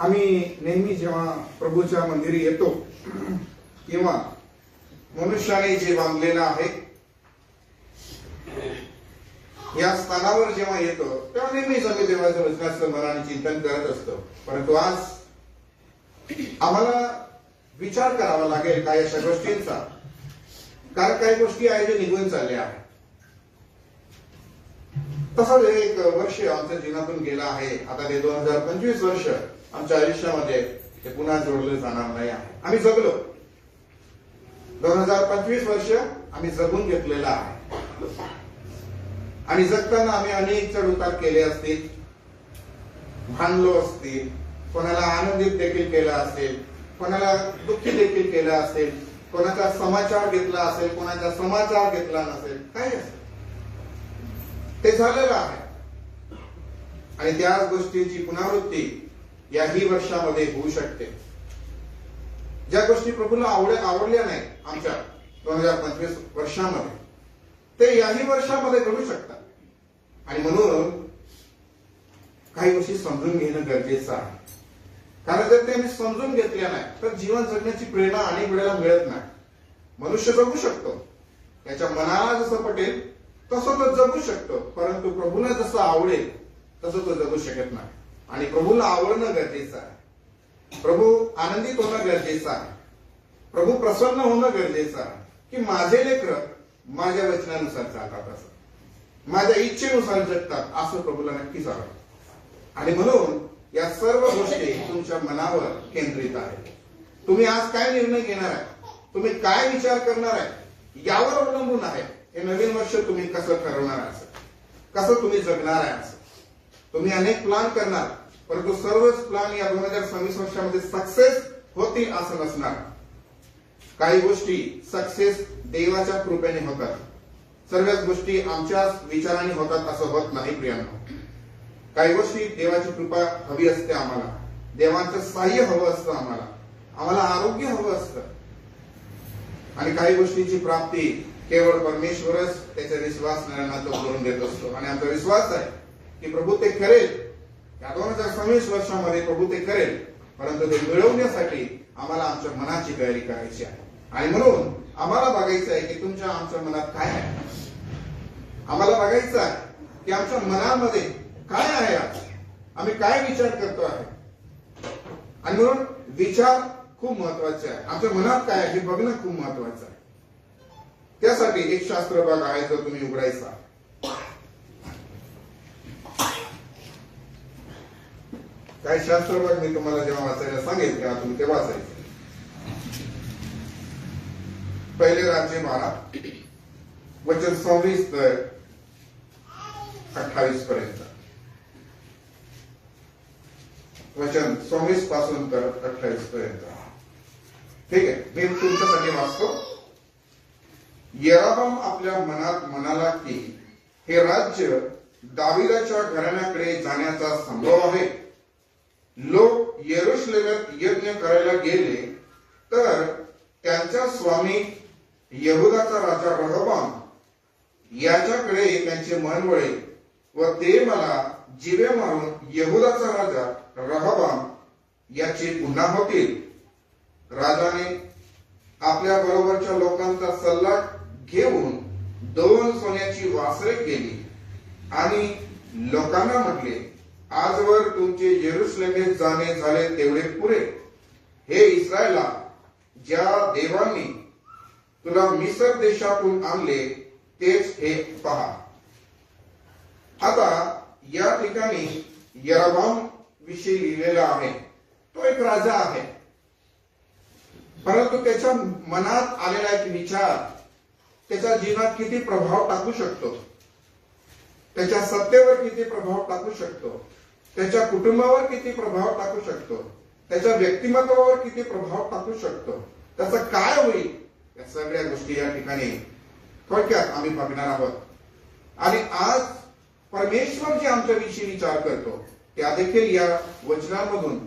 आम्ही नेहमी जेव्हा प्रभूच्या मंदिरी येतो किंवा मनुष्याने जे बांधलेलं आहे या स्थानावर जेव्हा येतो तेव्हा नेहमीच आम्ही देवाच्या वचनाचं मनाने चिंतन करत असतो. परंतु आज आम्हाला विचार करावा लागेल काही अशा गोष्टींचा, कारण काही गोष्टी आहे जे निघून चालल्या आहेत. तसंच एक वर्ष आमच्या जीवनातून गेलं आहे. आता ते 2025 वर्ष आमच्या आयुष्यामध्ये ते पुन्हा जोडलं जाणार नाही आहे. आम्ही जगलो 2025 वर्ष आम्ही जगून घेतलेलं आहे आणि जगताना आम्ही अनेक चढ उतार केले असतील, भांडलो असतील, कोणाला आनंदित देखील केला असेल, कोणाला दुःखी देखील केला असेल, कोणाचा समाचार घेतला असेल, कोणाचा समाचार घेतला नसेल, काही असेल ते झालेलं आहे. आणि त्याच गोष्टीची पुनरावृत्ती याही वर्षामध्ये होऊ शकते. ज्या गोष्टी प्रभूला आवडल्या नाही आमच्या 2025 वर्षामध्ये ते याही वर्षामध्ये घडू शकतात. आणि म्हणून काही गोष्टी समजून घेणं गरजेचं आहे, कारण जर ते आम्ही समजून घेतल्या नाही तर जीवन जगण्याची प्रेरणा अनेक वेळेला मिळत नाही. मनुष्य जगू शकतो, त्याच्या मनाला जसं पटेल तसं तो जगू शकतो, परंतु प्रभूला जसं आवडेल तसं तो जगू शकत नाही. आणि प्रभूला आवडणं गरजेचं आहे, प्रभू आनंदित होणं गरजेचं आहे, प्रभू प्रसन्न होणं गरजेचं आहे की माझे लेकरं माझ्या वचनानुसार चालतात, असं माझ्या इच्छेनुसार जगतात असं प्रभूला नक्कीच आवडतं. आणि म्हणून या सर्व गोष्टी तुमच्या मनावर केंद्रित आहेत. तुम्ही आज काय निर्णय घेणार आहे, तुम्ही काय विचार करणार आहे यावर अवलंबून आहे हे नवीन वर्ष तुम्ही कसं ठरवणार आहे, कसं तुम्ही जगणार आहे. असं तुम्ही अनेक प्लॅन करणार, परंतु सर्वच प्लॅन या 2026 वर्षामध्ये सक्सेस होतील असं नसणार. काही गोष्टी सक्सेस देवाच्या कृपेने होतात, सर्वच गोष्टी आमच्याच विचाराने होतात असं होत नाही प्रियांनो. काही गोष्टी देवाची कृपा हवी असते, आम्हाला देवाचं सहाय्य हवं असतं, आम्हाला आरोग्य हवं असतं. आणि काही गोष्टीची प्राप्ती केवळ परमेश्वरच त्याचा विश्वास तो करून देत असतो. आणि आमचा विश्वास आहे की प्रभू ते करेल, या 2026 वर्षामध्ये प्रभू ते करेल, परंतु ते मिळवण्यासाठी आम्हाला आमच्या मनाची तयारी करायची आहे. आणि म्हणून आम्हाला बघायचं आहे की तुमच्या आमच्या मनात काय आहे, आम्हाला बघायचं आहे की आमच्या मनामध्ये काय आहे, आज आम्ही काय विचार करतो आहे. आणि म्हणून विचार खूप महत्वाचे आहे, आमच्या मनात काय आहे हे बघणं खूप महत्वाचं आहे. त्यासाठी एक शास्त्र भाग आहे जो तुम्ही उघडायचा. काही शास्त्र भाग मी तुम्हाला जेव्हा वाचायला सांगेल तेव्हा तुम्ही ते वाचायचे. पहिले राज्य 12 वचन 26 तर 28 पर्यंत, वचन 26 पासून तर 28 पर्यंत. ठीक आहे, मी तुमच्यासाठी वाचतो. यरोबाम आपल्या मनात म्हणाला की हे राज्य दाविदाच्या घराण्याकडे जाण्याचा संभव आहे. लोक यरूशलेमात यज्ञ करायला गेले तर त्यांचा स्वामी यहुदाचा राजा रहोबाम याच्याकडे त्यांचे मन वळेल व ते मला जिवे मारून यहुदाचा राजा रहोबाम याचे पुन्हा होतील. राजाने आपल्या बरोबरच्या लोकांचा सल्ला घेऊन 2 सोन्याची वासरे केली आणि लोकांना म्हटले, आजवर तुमचे यरूशलेमेत जाणे झाले तेवढे पुरे. हे इस्रायला, ज्या देवांनी तुला मिस्र देशातून आणले तेच हे पहा. आता या ठिकाणी यरोबाम विषयी लिहिलेला आहे. तो एक राजा आहे, परंतु त्याच्या मनात आलेला एक विचार त्याच्या जीवनात किती प्रभाव टाकू शकतो, त्याच्या सत्तेवर किती प्रभाव टाकू शकतो, त्याच्या कुटुंबावर किती प्रभाव टाकू शकतो, त्याच्या व्यक्तिमत्वावर किती प्रभाव टाकू शकतो, त्याचं काय होईल, या सगळ्या गोष्टी या ठिकाणी थोडक्यात आम्ही बघणार आहोत. आणि आज परमेश्वर जे आमच्या विषयी विचार करतो त्या देखील या वचनांमधून,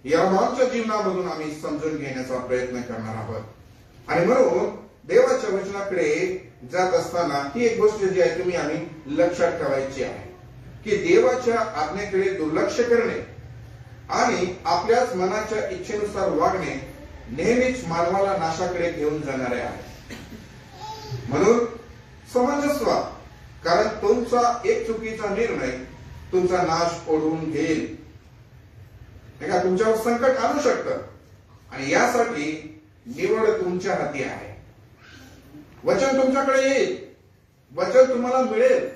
यरोबामच्या जीवनामधून आम्ही समजून घेण्याचा प्रयत्न करणार आहोत. आणि म्हणून देवाच्या वचनाकडे जात असताना ही एक गोष्ट जी आहे तुम्ही आम्ही लक्षात ठेवायची आहे की देवाच्या आज्ञेकडे दुर्लक्ष करणे आणि आणि आपल्याच मनाच्या इच्छेनुसार वागणे नेहमीच मानवाला नाशाकडे घेऊन जाणारे आहे. म्हणून समंजस्व, कारण तुमचा एक चुकीचा निर्णय तुमचा नाश ओढून घेईल, का तुमच्यावर संकट आणू शकतं. आणि यासाठी निवड तुमच्या हाती आहे. वचन तुमच्याकडे येईल, वचन तुम्हाला मिळेल,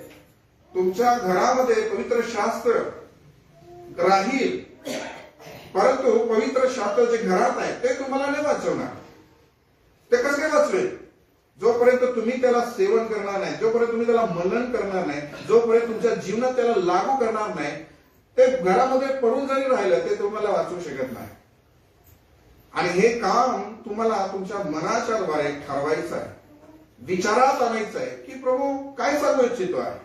तुमच्या घरामध्ये पवित्र शास्त्र राहील, परंतु पवित्र शास्त्र जे घरात आहे ते तुम्हाला नाही वाचवणार. ते कसे वाचवेल? जोपर्यंत तुम्ही त्याला सेवन करणार नाही, जोपर्यंत तुम्ही त्याला मनन करणार नाही, जोपर्यंत तुमच्या जीवनात त्याला लागू करणार नाही, ते घरामध्ये पडून जरी राहिलं ते तुम्हाला वाचवू शकत नाही. आणि हे काम तुम्हाला तुमच्या मनाच्या द्वारे ठरवायचं आहे, विचारात आणायचं आहे की प्रभू काय सांगू इच्छितो आहे.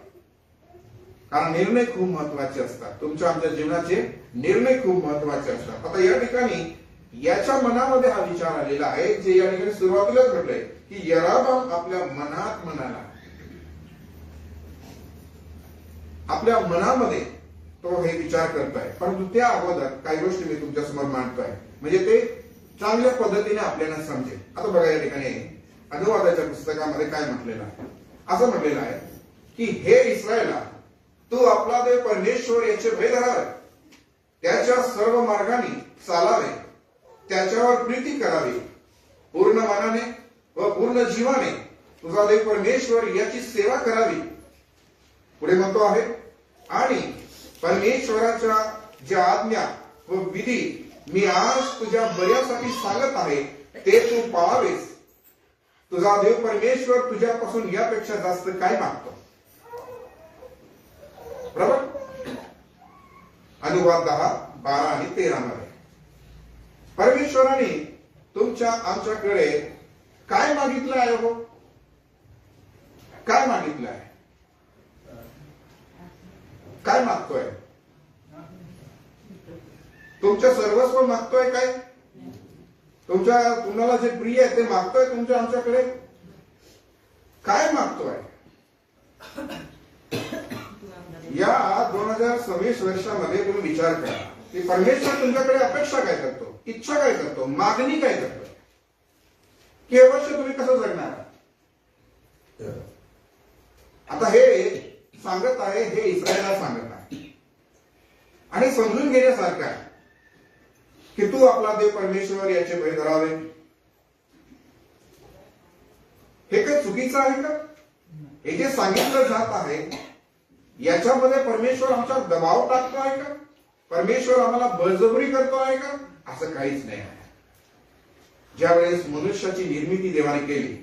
कारण निर्णय खूप महत्वाचे असतात, तुमच्या आमच्या जीवनाचे निर्णय खूप महत्वाचे असतात. आता या ठिकाणी याच्या मनामध्ये हा विचार आलेला आहे, जे या ठिकाणी सुरुवातीलाच घडलंय की यराबाम आपल्या मनात म्हणाला, आपल्या मनामध्ये तो हे विचार करतोय. परंतु त्या अगोदर काही गोष्टी मी तुमच्या समोर मांडतोय, म्हणजे ते चांगल्या पद्धतीने आपल्याला समजेल. आता बघा या ठिकाणी अनुवादाच्या पुस्तकामध्ये काय म्हटलेलं आहे. असं म्हटलेलं आहे की हे इस्रायला, तू आपला देव परमेश्वर याचे भय धरावे, त्याच्या सर्व मार्गाने चालावे, त्याच्यावर प्रीती करावी, पूर्ण मनाने व पूर्ण जीवाने तुझा देव परमेश्वर याची सेवा करावी. पुढे म्हणतो आहे, आणि परमेश्वराच्या ज्या आज्ञा व विधी मी आज तुझ्या बऱ्यासाठी सांगत आहे ते तू पाळावेस. तुझा देव परमेश्वर तुझ्यापासून यापेक्षा जास्त काय मागतो. बरोबर. अनुवाद 10, 12 आणि 13 मध्ये परमेश्वराने तुमच्या आमच्याकडे काय मागितलं आहे हो? काय मागितलं आहे? काय मागतोय? तुमच्या सर्वस्व मागतोय काय? तुम्हाला जे प्रिय आहे ते मागतोय तुमच्या आमच्याकडे? काय मागतोय? या 2026 वर्षामध्ये तुम्ही विचार करा की परमेश्वर तुमच्याकडे अपेक्षा काय करतो, इच्छा काय करतो, मागणी काय करतो, की हे वर्ष तुम्ही कसं जगणार. आता हे सांगत आहे, हे इस्रायलला सांगत आहे आणि समजून घेण्यासारखं आहे की तू आपला देव परमेश्वर याचे भय धरावे. हे काही चुकीचं आहे का? हे जे सांगितलं जात आहे याच्यामध्ये परमेश्वर आमचा दबाव टाकतो आहे का? परमेश्वर आम्हाला बळजबरी करतो आहे का? असं काहीच नाही आहे. ज्या वेळेस मनुष्याची निर्मिती देवाने केली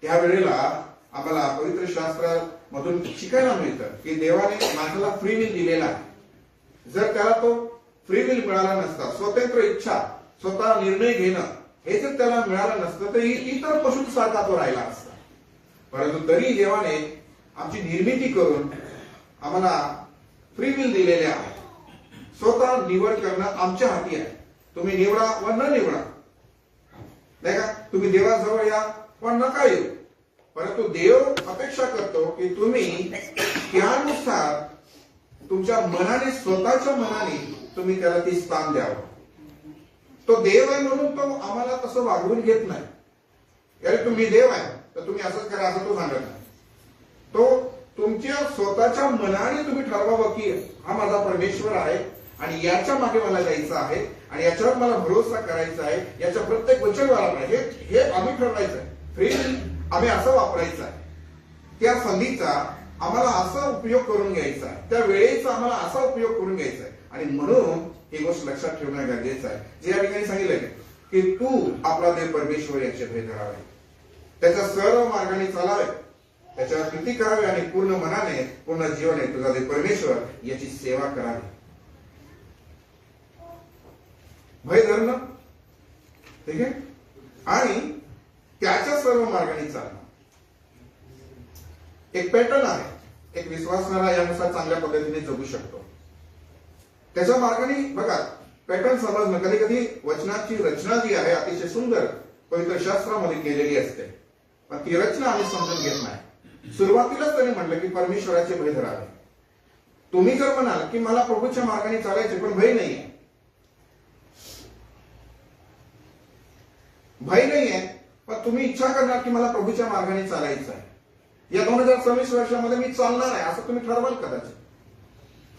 त्यावेळेला आम्हाला पवित्र शास्त्रामधून शिकायला मिळतं की देवाने माणसाला फ्री विल दिलेला आहे. जर त्याला तो फ्री विल मिळाला नसता, स्वतंत्र इच्छा, स्वतः निर्णय घेणं हे जर त्याला मिळालं नसतं तर इतर पशुंसारखा तो राहिला असता. परंतु तरी देवाने आमची निर्मिती करून आम्हाला फ्री विल दिलेले आहे. स्वतः निवड करणं आमच्या हाती आहे. तुम्ही निवडा व न निवडा, नाही का? तुम्ही देवाजवळ या पण नका येऊ. परंतु देव अपेक्षा करतो की तुम्ही त्यानुसार तुमच्या मनाने, स्वतःच्या मनाने तुम्ही त्याला ती स्थान द्यावं. तो देव आहे म्हणून तो आम्हाला तसं वागवून घेत नाही. अरे तुम्ही देव आहे तर तुम्ही असंच करा असं तो सांगत नाही. तो तुमच्या स्वतःच्या मनाने तुम्ही ठरवावं की हा माझा परमेश्वर आहे आणि याच्या मागे मला जायचं आहे आणि याच्यावर मला भरोसा करायचा आहे, याच्या प्रत्येक वचन मला पाहिजे, हे आम्ही ठरवायचं आहे. फ्री आम्ही असं वापरायचं आहे. त्या संधीचा आम्हाला असा उपयोग करून घ्यायचा आहे, त्या वेळेचा आम्हाला असा उपयोग करून घ्यायचा आहे. आणि म्हणून ही गोष्ट लक्षात ठेवणं गरजेचं आहे. जे या ठिकाणी सांगितलंय की तू आपला देव परमेश्वर याचे भय धरावे, त्याच्या सर्व मार्गाने चालावे, त्याच्यावर प्रीती करावी आणि पूर्ण मनाने, पूर्ण जीवनाने तुझा देव परमेश्वर याची सेवा करावी. भय धरणं, ठीक आहे, आणि त्याच्या सर्व मार्गाने चालणं. एक पॅटर्न आहे. एक विश्वासणारा यानुसार चांगल्या पद्धतीने जगू शकतो. त्याच्या मार्गाने बघा पॅटर्न समजणं. कधी कधी वचनाची रचना जी आहे अतिशय सुंदर पवित्र शास्त्रामध्ये केलेली असते, पण ती रचना आम्ही समजून घेत नाही. सुरुवातीलाच त्याने म्हटलं की परमेश्वराचे भय धरावे. तुम्ही जर म्हणाल की मला प्रभूच्या मार्गाने चालायचे पण भय नाहीये, भय नाहीये, पण तुम्ही इच्छा करणार की मला प्रभूच्या मार्गाने चालायचं आहे, या 2026 वर्षामध्ये मी चालणार आहे असं तुम्ही ठरवाल कदाचित.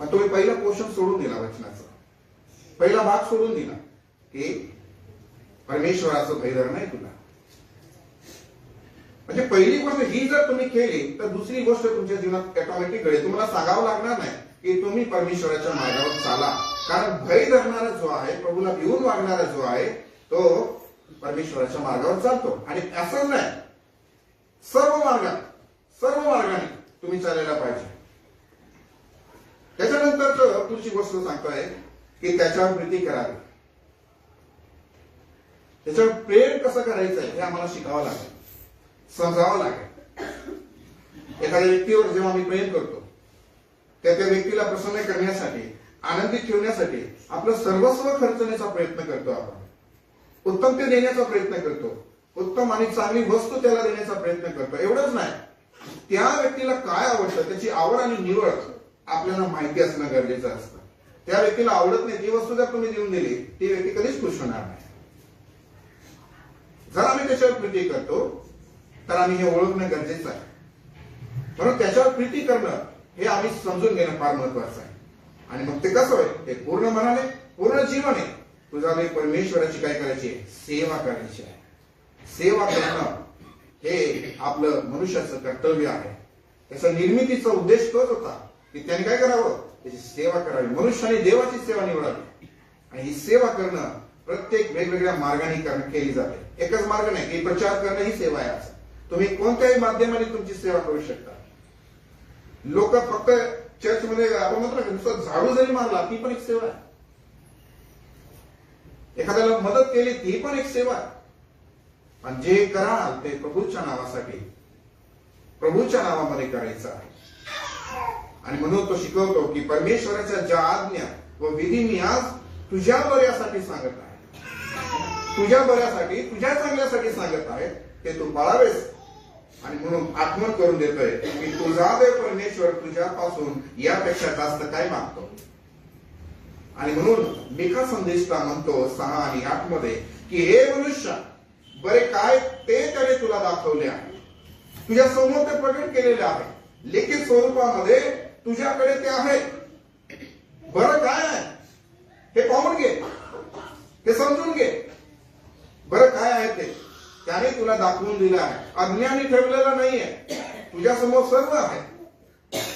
पण तुम्ही पहिलं पोषण सोडून दिला, वचनाचा पहिला भाग सोडून दिला की परमेश्वराचं भय धरणं आहे तुला. म्हणजे पहिली गोष्ट ही जर तुम्ही केली तर दुसरी गोष्ट तुमच्या जीवनात ऑटोमॅटिक घडेल. तुम्हाला सांगावं लागणार नाही की तुम्ही परमेश्वराच्या मार्गावर चाला, कारण भय धरणारा जो आहे, प्रभूला भिवून वागणारा जो आहे, तो परमेश्वराच्या मार्गावर चालतो. आणि असं नाही, सर्व मार्गाने तुम्ही चालायला पाहिजे. त्याच्यानंतर पुढची गोष्ट सांगतोय की त्याच्यावर प्रीती करावी. त्याच्यावर प्रेम कसं करायचं हे आम्हाला शिकावं लागेल, समजावं लागेल. एखाद्या व्यक्तीवर जेव्हा आम्ही प्रेम करतो, त्या व्यक्तीला प्रसन्न करण्यासाठी, आनंदित ठेवण्यासाठी आपलं सर्वस्व खर्चण्याचा प्रयत्न करतो आपण. उत्तम ते देण्याचा प्रयत्न करतो, उत्तम आणि चांगली वस्तू त्याला देण्याचा प्रयत्न करतो. एवढंच नाही, त्या व्यक्तीला काय आवडतं त्याची आवड आणि निवड आपल्याला माहिती असणं गरजेचं असतं. त्या व्यक्तीला आवडत नाही ती वस्तू जर तुम्ही देऊन दिली, ती व्यक्ती कधीच खुश होणार नाही. जर आम्ही त्याच्यावर प्रीती करतो तर आम्ही हे ओळखणं गरजेचं आहे. म्हणून त्याच्यावर प्रीती करणं हे आम्ही समजून घेणं फार महत्वाचं आहे. आणि मग ते कसं होईल, ते पूर्ण मनाने, पूर्ण जीवने तुझा परमेश्वराची काय करायची आहे, सेवा करायची आहे. सेवा करणं हे आपलं मनुष्याचं कर्तव्य आहे. त्याचा निर्मितीचा उद्देश तोच होता की त्याने काय करावं, त्याची सेवा करावी. मनुष्याने देवाची सेवा निवडावी. आणि ही सेवा करणं प्रत्येक वेगवेगळ्या मार्गाने केली जाते. एकच मार्ग नाही की प्रचार करणं ही सेवा आहे असं. तुम्ही कोणत्याही माध्यमाने तुमची सेवा करू शकता. लोक फक्त चर्चमध्ये आपण म्हणतो ना, नुसतं झाडू जरी मारला ती पण एक सेवा आहे. एखाद्याला मदत केली ती पण एक सेवा आहे. पण जे कराल ते प्रभूच्या नावासाठी, प्रभूच्या नावामध्ये करायचं आहे. आणि म्हणून तो शिकवतो की परमेश्वराच्या ज्या आज्ञा व विधी मी आज तुझ्या बऱ्यासाठी सांगत आहे, तुझ्या बऱ्यासाठी, तुझ्या चांगल्यासाठी सांगत आहे, ते तू पाळावेस. आणि म्हणून आठवण करून देतोय की तुझा देव परमेश्वर तुझ्यापासून यापेक्षा जास्त काय मागतो. आणि म्हणून मिका संदेशला म्हणतो 6 आणि 8 मध्ये की हे मनुष्य, बरे काय ते त्याने तुला दाखवले आहे, तुझ्या समोर ते प्रकट केलेले आहे, लिखित स्वरूपामध्ये तुझ्याकडे ते आहे. बरं काय आहे हे पाहून घे, ते समजून घे. बरं काय आहे ते त्याने तुला दाखवून दिलं आहे. अज्ञानी ठेवलेलं नाहीये, तुझ्या समोर सर्व आहे.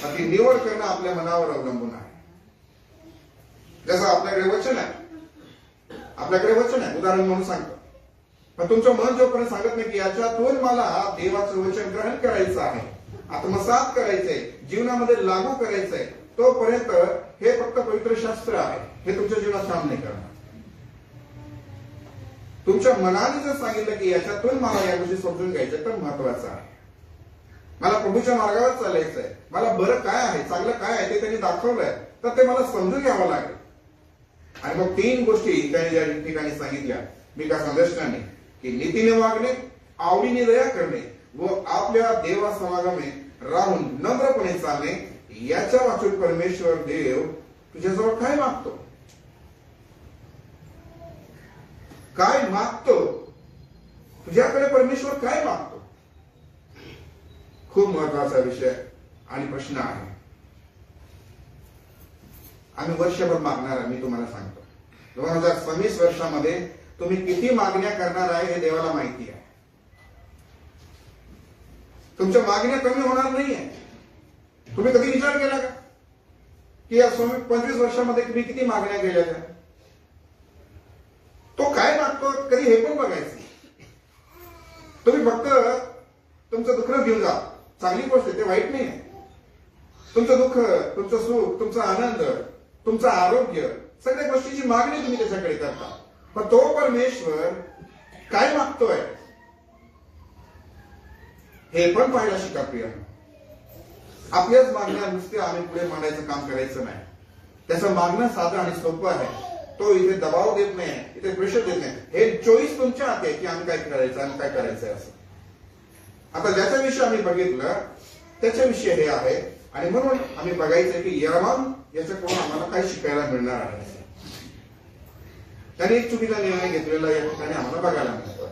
ती निवड करणं आपल्या मनावर अवलंबून आहे. जसं आपल्याकडे वचन आहे, उदाहरण म्हणून सांगतो. पण तुमचं मन जोपर्यंत सांगत नाही की याच्यातून मला देवाचं वचन ग्रहण करायचं आहे, आत्मसात करायचंय, जीवनामध्ये लागू करायचंय, तोपर्यंत हे फक्त पवित्र शास्त्र आहे, हे तुमच्या जीवनात काम नाही करणार. तुमच्या मनाने जर सांगितलं की याच्यातून मला या गोष्टी समजून घ्यायच्या, तर महत्वाचं आहे. मला प्रभूच्या मार्गावर चालायचंय, मला बरं काय आहे, चांगलं काय आहे ते त्यांनी दाखवलंय, तर ते मला समजून घ्यावं लागेल. आणि मग 3 गोष्टी त्याने या ठिकाणी सांगितल्या मिका संदेशकाने की नीतीने वागणे, आवडीने दया करणे व आपल्या देवा समागमे राहून नम्रपणे चालणे. याच्या वाचून परमेश्वर देव तुझ्याजवळ काय मागतो, काय मागतो, तुझ्याकडे परमेश्वर काय मागतो, खूप महत्वाचा विषय आणि प्रश्न आहे. आम्ही वर्षभर मागणार आहे. मी तुम्हाला सांगतो 2026 वर्षामध्ये तुम्ही किती मागण्या करणार आहे हे देवाला माहिती आहे. तुमच्या मागण्या कमी होणार नाहीये. तुम्ही कधी विचार केला का की या 25 वर्षामध्ये तुम्ही किती मागण्या केल्या त्या? तो काय मागतो कधी हे पण बघायचं. तुम्ही फक्त तुमचं दुःख घेऊन जा, चांगली गोष्ट आहे, ते वाईट नाही आहे. तुमचं दुःख, तुमचं सुख, तुमचा आनंद, तुमचं आरोग्य, सगळ्या गोष्टीची मागणी तुम्ही त्याच्याकडे करता. पण तो परमेश्वर काय मागतोय हे पण पाहायला शिका प्रिय. आपल्याच मागण्या नुसत्या आम्ही पुढे मांडायचं काम करायचं नाही. त्याचं मागणं साधं आणि सोपं आहे. तो इथे दबाव देत नाही, इथे प्रेशर देत नाही. हे चॉईस तुमच्या हाती आहे की आम्ही काय करायचं आणि काय करायचंय असं. आता ज्याच्याविषयी आम्ही बघितलं त्याच्याविषयी हे आहे. आणि म्हणून आम्ही बघायचंय की यरमान याच्याकडून आम्हाला काय शिकायला मिळणार आहे. त्याने एक चुकीचा निर्णय घेतलेला या ठिकाणी आम्हाला बघायला मिळतो.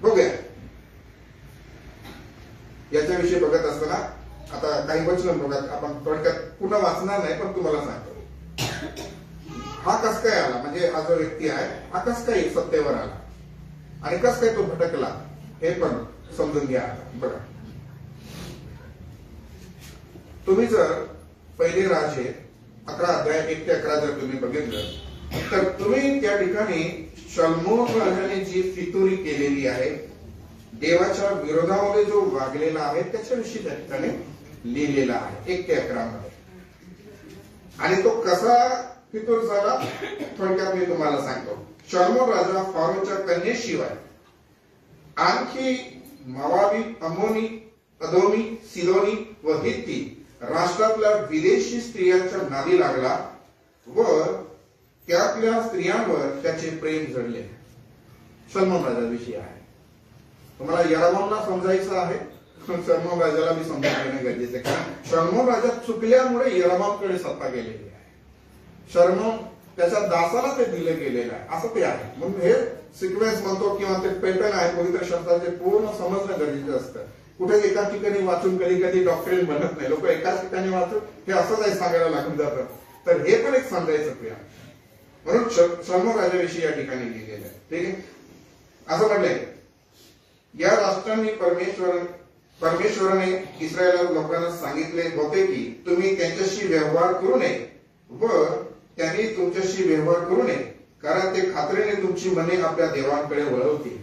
बघूया याच्याविषयी बघत असताना आता काही वचन बघा, आपण थोडक्यात पुन्हा वाचणार नाही पण तुम्हाला सांगतो हा कस काय आला, म्हणजे हा जो व्यक्ती आहे हा कस काय सत्तेवर आला आणि कस काय तो भटकला हे पण समजून घ्या. बघा तुम्ही जर पहिले राजे 11 अध्याय 1 ते 11 जर तुम्ही बघितलं तर तुम्ही त्या ठिकाणी शलोमोन राजाने जी फितुरी केलेली आहे, देवाच्या विरोधामध्ये जो वागलेला आहे त्याच्याविषयी त्या ठिकाणी लिहिलेला आहे 1 ते 11 मध्ये. आणि तो कसा फितूर झाला थोडक्यात मी तुम्हाला सांगतो. शलोमोन राजा फारोच्या कन्येशिवाय आणखी मोवाबी, अम्मोनी, अदोमी, सिदोनी व हित्ती राष्ट्रातल्या विदेशी स्त्रियांच्या नादी लागला व त्यातल्या स्त्रियांवर त्याचे प्रेम जडले. शलोमोन राजाविषयी आहे. तुम्हाला यरोबामला समजायचं आहे, शलोमोन राजाला मी समजून घेणं गरजेचं आहे, कारण शलोमोन राजा चुकल्यामुळे यरोबामकडे सत्ता गेलेली आहे. शलोमोन त्याच्या दासाला ते दिलं गेलेलं आहे असं ते आहे. म्हणून हे सिक्वेन्स म्हणतो किंवा ते पॅटर्न आहे पवित्र शास्त्राचे पूर्ण समजणं गरजेचं असतं. कुठे एका ठिकाणी वाचून कधी कधी डॉक्टरीन बनत नाही, लोक एकाच ठिकाणी वाचून हे असंच आहे सांगायला लागून जातं. तर हे पण एक समजायचं क्रिया. म्हणून शलोमोन राजाविषयी या ठिकाणी लिहिलेलं आहे. ठीक आहे, असं म्हटलंय या राष्ट्रांनी परमेश्वराने इस्रायल लोकांना सांगितले होते की तुम्ही त्यांच्याशी व्यवहार करू नये व त्यांनी तुमच्याशी व्यवहार करू नये, कारण ते खात्रीने तुमची मने आपल्या देवांकडे वळवतील.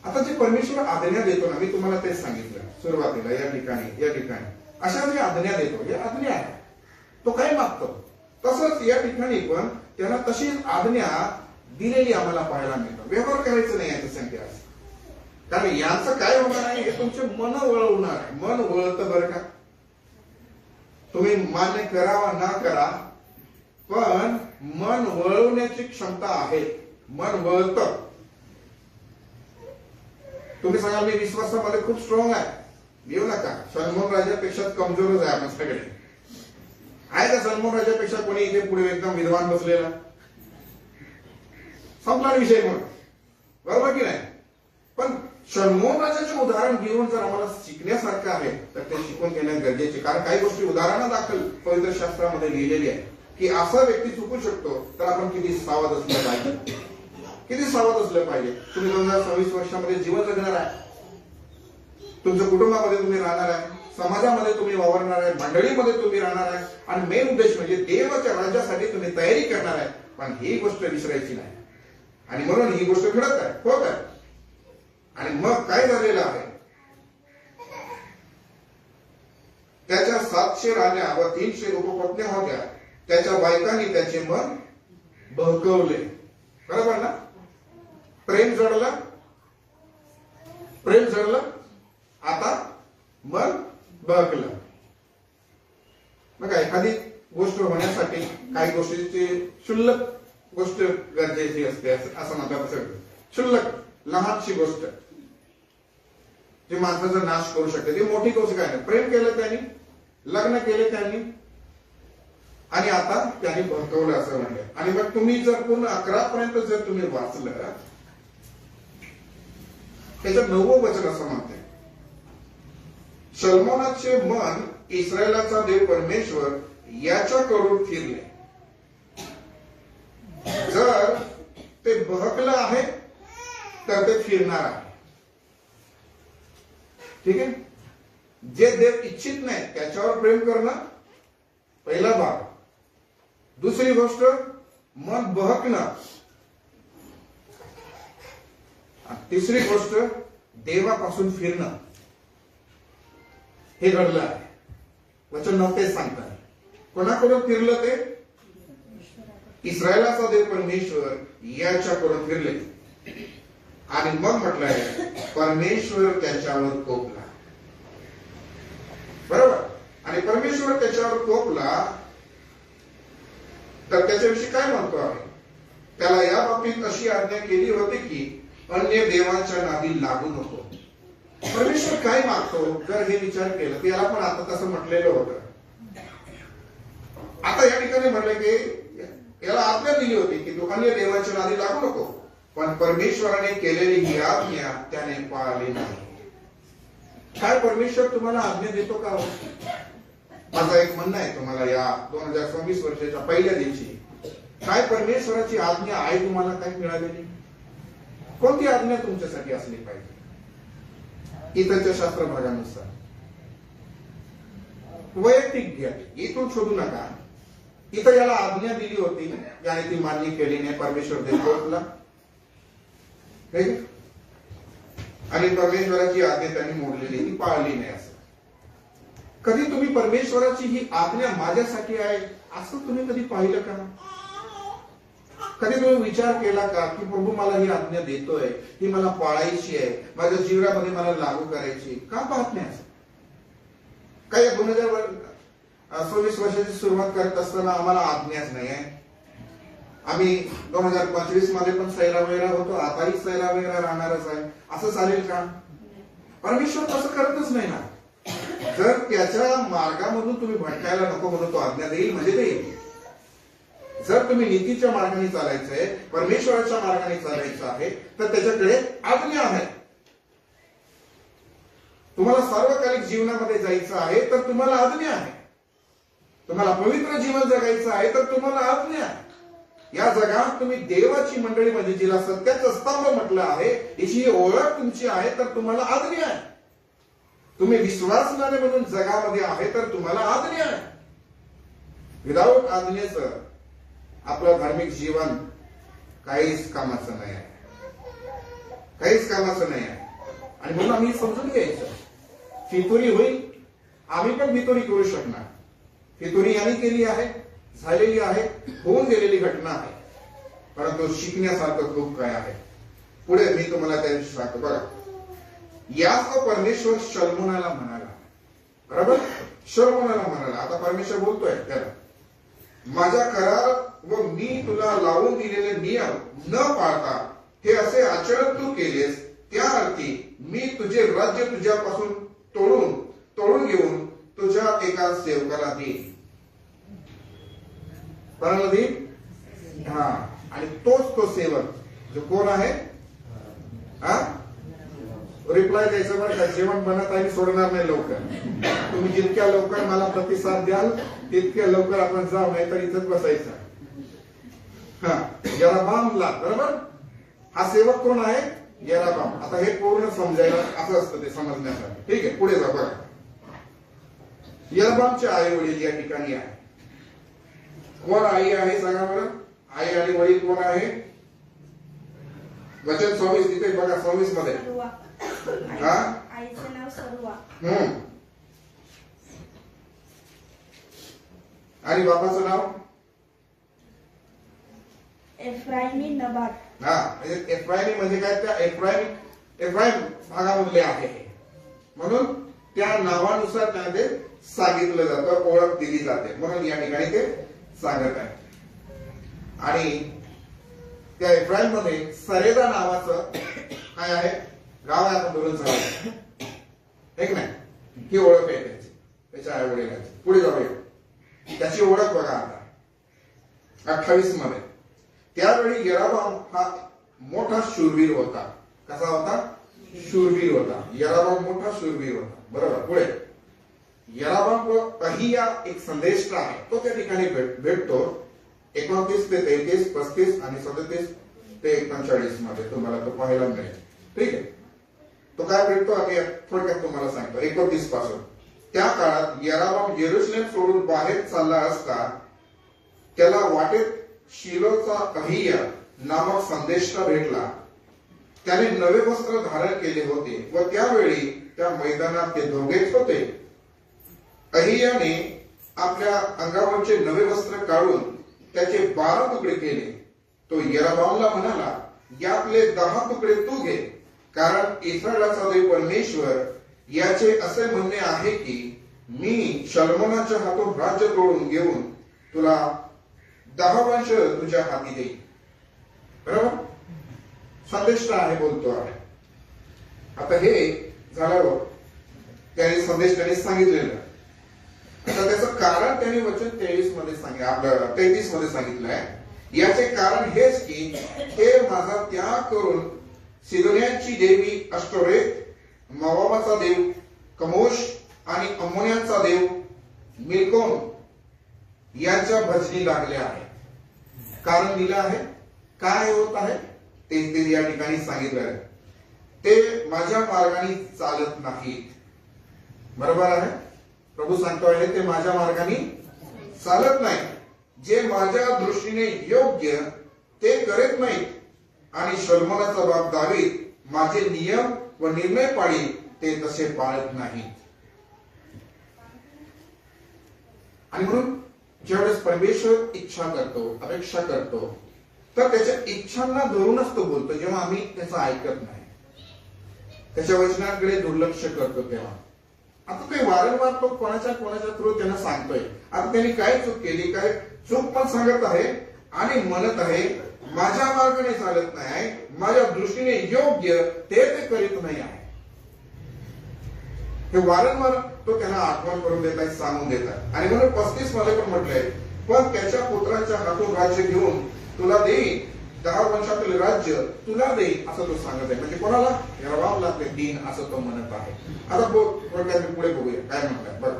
आता जे परमेश्वर आज्ञा देतो ना, मी तुम्हाला तेच सांगितलं सुरुवातीला या ठिकाणी अशा जे आज्ञा देतो हे आज्ञा आहे. तो काय मागतो तसंच या ठिकाणी पण त्याला तशीच आज्ञा दिलेली आम्हाला पाहायला मिळतं. व्यवहार करायचं नाही याचं संख्या, कारण यांचं काय होणार आहे हे तुमचे मन वळवणार आहे. मन वळतं बरं का, तुम्ही मान्य करावा ना करा पण मन वळवण्याची क्षमता आहे. मन वळतं. तुम्ही सांगाल मी विश्वासामध्ये खूप स्ट्रॉंग आहे, येऊ नका. शलोमोन राजापेक्षा कमजोरच आहे आपण सगळे. आहे का शलोमोन राजापेक्षा कोणी इथे पुढे एकदम विद्वान बसलेला? संपला विषय मग, बरोबर की नाही? पण शलोमोन राजाचे उदाहरण घेऊन जर आम्हाला शिकण्यासारखं आहे तर ते शिकून घेणं गरजेचे. कारण काही गोष्टी उदाहरणादाखल पवित्र शास्त्रामध्ये लिहिलेली आहे की असा व्यक्ती चुकू शकतो, तर आपण किती सावध असलं पाहिजे, किती सावध असलं पाहिजे. तुम्ही 2026 वर्षामध्ये जीवन जगणार आहे, तुमच्या कुटुंबामध्ये तुम्ही राहणार आहे, समाजामध्ये तुम्ही वावरणार आहे, मंडळीमध्ये तुम्ही राहणार आहे आणि मेन उद्देश म्हणजे देवाच्या राज्यासाठी तुम्ही तयारी करणार आहे. पण ही गोष्ट विसरायची नाही. आणि म्हणून ही गोष्ट घडत आहे, होत आहे. आणि मग काय झालेलं आहे, त्याच्या 700 राण्या व 300 उपपत्न्या होत्या. त्याच्या बायकांनी त्याचे मन बहकवले. बरोबर ना? प्रेम जडलं, आता मन बहकलं. मग एखादी गोष्ट होण्यासाठी काही गोष्टीची क्षुल्लक गोष्ट गरजेची असते असं म्हणतात. सगळं क्षुल्लक लहानशी गोष्ट जी माणसाचा नाश करू शकते, ती मोठी गोष्ट काय नाही. प्रेम केलं त्यांनी, लग्न केले त्यांनी आणि आता त्यांनी बहकवलं असं म्हणलं. आणि मग तुम्ही जर पूर्ण 11 पर्यंत जर तुम्ही वाचलं, त्याचं 9वं वचन असं म्हणते, शलोमोनाचे मन इस्रायलाचा देव परमेश्वर याच्याकडून फिरले. जर ते बहकलं आहे तर ते फिरणार आहे. ठीक आहे, जे देव इच्छित नाही त्याच्यावर प्रेम करणं पहिला भाग. दुसरी गोष्ट मन बहकणं. तिसरी गोष्ट देवापासून फिरणं. हे घडलं आहे. वचन 9 तेच सांगतात. कोणाकडून फिरलं ते? इस्रायलाचा देव परमेश्वर याच्याकडून फिरले. आणि मग म्हटलंय परमेश्वर त्याच्यावर कोपला. बरोबर? आणि परमेश्वर त्याच्यावर कोपला तर त्याच्याविषयी काय म्हणतो आहे? त्याला या बाबतीत अशी आज्ञा केली होती की अन्य देवांच्या नादी लागू नको. परमेश्वर काय मागतो जर हे विचार केलं, त्याला पण आता तसं म्हटलेलं होतं. आता या ठिकाणी म्हटलं की याला आज्ञा दिली होती की तू अन्य देवांच्या नादी लागू नको. पण परमेश्वराने केलेली ही आज्ञा त्याने पाळली नाही. काय परमेश्वर तुम्हाला आज्ञा देतो का? माझं एक म्हणणं आहे तुम्हाला या 2026 वर्षाच्या पहिल्या दिवशी, काय परमेश्वराची आज्ञा आहे तुम्हाला काय मिळालेली? कोणती आज्ञा तुमच्यासाठी असली पाहिजे? इथच्या शास्त्र भागानुसार वैयक्तिक घ्या, इथून शोधू नका. इथं याला आज्ञा दिली होती, याने ती मान्य केली नाही, परमेश्वर देतो तुला. आणि परमेश्वराची आज्ञा त्यांनी मोडलेली, ती पाळली नाही. असं कधी तुम्ही परमेश्वराची ही आज्ञा माझ्यासाठी आहे असं तुम्ही कधी पाहिलं का? कधी तुम्ही विचार केला का की प्रभू मला ही आज्ञा देतोय, ही मला पाळायची आहे, माझ्या जीवनामध्ये मला लागू करायची? का पाहत नाही असं? काही 2026 वर्षाची सुरुवात करत असताना आम्हाला आज्ञाच नाही आहे. आम्ही 2025 मध्ये पण सैरावैरा होतो, आताही सैरावैरा राहणारच आहे. असं चालेल का? परमेश्वर तसं करतच नाही ना. जर त्याच्या मार्गामधून तुम्ही भटकायला नको म्हणून तो आज्ञा देईल म्हणजे देईल. जर तुम्ही नीतीच्या मार्गाने चालायचंय, परमेश्वराच्या मार्गाने चालायचं आहे, तर त्याच्याकडे आज्ञा आहे. तुम्हाला सार्वकालिक जीवनामध्ये जायचं आहे तर तुम्हाला आज्ञा आहे. तुम्हाला पवित्र जीवन जगायचं आहे तर तुम्हाला आज्ञा आहे. या जगात तुम्ही देवाची मंडळी म्हणजे जिला सत्याचं स्तंभ म्हटलं आहे, याची ओळख तुमची आहे तर तुम्हाला आज्ञा आहे. तुम्ही विश्वासणारे म्हणून जगामध्ये आहे तर तुम्हाला आज्ञा आहे. विदाऊट आज्ञेचं आपलं धार्मिक जीवन काहीच कामाचं नाही आहे, काहीच कामाचं नाही आहे. आणि म्हणून आम्ही समजून घ्यायचं, फितुरी होईल, आम्ही पण फितुरी करू शकणार. फितुरी यांनी केली आहे, झालेली आहे, होऊन गेलेली घटना आहे. परंतु शिकण्यासारखं खूप काय आहे. पुढे मी तुम्हाला त्याविषयी सांगतो. बघा, याच परमेश्वर शल्मोनाला म्हणाला, बरोबर? शल्मोनाला म्हणाला. आता परमेश्वर बोलतोय त्याला, माझा करार व मी तुला लावून दिलेले नियम न पाळता हे असे आचरण तू केलेस, त्या अर्थी मी तुझे राज्य तुझ्यापासून तोडून घेऊन तुझ्या एका सेवकाला देईन. कोणाला देईन? हा, आणि तोच तो सेवक जो कोण आहे? हा, रिप्लाय द्यायचं बरं का, जेवण बनत आहे, सोडणार नाही लवकर. तुम्ही जितक्या लवकर मला प्रतिसाद द्याल तितक्या लवकर आपण जाऊ, नाही तर इथंच बसायचं. हा, यराबामला, बरोबर? हा सेवक कोण आहे? यराबाम. आता हे पूर्ण समजायला असं असतं ते समजण्यासाठी. ठीक आहे, पुढे जाऊ. बघा, यराबामचे आई वडील या ठिकाणी आहे. कोण आई आहे सांगा बरं? आई आणि वडील कोण आहे? वचन 26 तिथे बघा, 26 मध्ये. हा, आईचे नाव सरुआ. आणि बापाचं नाव? एफ्राईमी नबात. हा, एफ्राईमी म्हणजे काय? त्या एफ्राईम भागामधले आहे, म्हणून त्या नावानुसार त्यामध्ये सांगितलं जातं, ओळख दिली जाते, म्हणून या ठिकाणी ते सांगत आहे. आणि त्या एफ्राईम मध्ये सरेदा नावाचं काय आहे? गाव आहे. आपण धरून झालं एक नाही, ही ओळख आहे त्याची, त्याच्या आई वडिलांची. पुढे जाऊया, त्याची ओळख बघा आता 28 मध्ये. त्यावेळी यराबाम हा मोठा शूरवीर होता. कसा होता? शूरवीर होता. यराबाम मोठा शूरवीर होता, बरोबर? पुढे यराबाम व अहिया एक संदेष्ट आहे, तो त्या ठिकाणी भेटतो. 29 ते 33, 35 आणि 37 ते 39 मध्ये तुम्हाला तो पाहायला मिळेल. ठीक आहे, तो काय भेटतो आम्ही थोडक्यात तुम्हाला सांगतो. 29 पासून. त्या काळात यराबाम येरुशलेम सोडून बाहेर चालला असता त्याला वाटेत शिलोचा अहिया नामक संदेष्टा भेटला. त्याने नवे वस्त्र धारण केले होते व त्यावेळी त्या मैदानात ते दोघेच होते. अहियाने आपल्या अंगावरचे नवे वस्त्र काढून त्याचे 12 तुकडे केले. तो यराबामला म्हणाला, यातले 10 तुकडे तू घे, कारण इस्रायलाचा देव परमेश्वर याचे असे म्हणणे आहे की मी शल्मोनाच्या हातून राज्य तोडून घेऊन तुला 10 वर्ष तुझ्या हाती देईल. बरोबर? संदेश आहे, बोलतो आहे. आता हे झाल्यावर त्याने संदेश त्याने सांगितलेलं. आता त्याचं कारण त्याने वचन 23 मध्ये आपलं 33 मध्ये सांगितलं आहे याचे कारण हेच की ते माझा त्याग करून सिदोनियाची देवी अष्टोरेत, मोवाबाचा देव कमोश आणि अम्मोनियांचा देव मिल्कोम यांच्या भजनी लागले आहे. कारण दिलं आहे, काय होत आहे ते या ठिकाणी सांगितलं आहे. ते माझ्या मार्गाने चालत नाहीत. बरोबर आहे. प्रभू सांगतो आहे ते माझ्या मार्गाने चालत नाही. जे माझ्या दृष्टीने योग्य ते करत नाहीत. आणि शलोमोनाचा बाप दावीद माझे नियम व निर्णय पाळी ते तसे पाळत नाहीत. आणि म्हणून ज्यावेळेस परमेश्वर इच्छा करतो, अपेक्षा करतो, तर त्याच्या इच्छांना धरूनच तो बोलतो. जेव्हा आम्ही त्याचं ऐकत नाही, त्याच्या वचनाकडे दुर्लक्ष करतो, तेव्हा आता ते वारंवार तो कोणाच्या थ्रू त्यांना सांगतोय. आता त्यांनी काय चूक केली, काय चूक पण सांगत आहे आणि म्हणत आहे माझ्या मार्गाने चालत नाही, माझ्या दृष्टीने योग्य ते करीत नाही आहे. हे वारंवार तो त्यांना आठवण करून देत आहे, सांगून देत आहे. आणि म्हणून 35 मध्ये पण म्हटलंय, पण त्याच्या पुत्राच्या हातून राज्य घेऊन तुला देईन, 10 वर्षातील राज्य तुला देईन असं तो सांगत आहे. म्हणजे कोणाला? यरोबामला ते देईन असं तो म्हणत आहे. आता थोडक्यात पुढे बघूया काय म्हणतात. बरं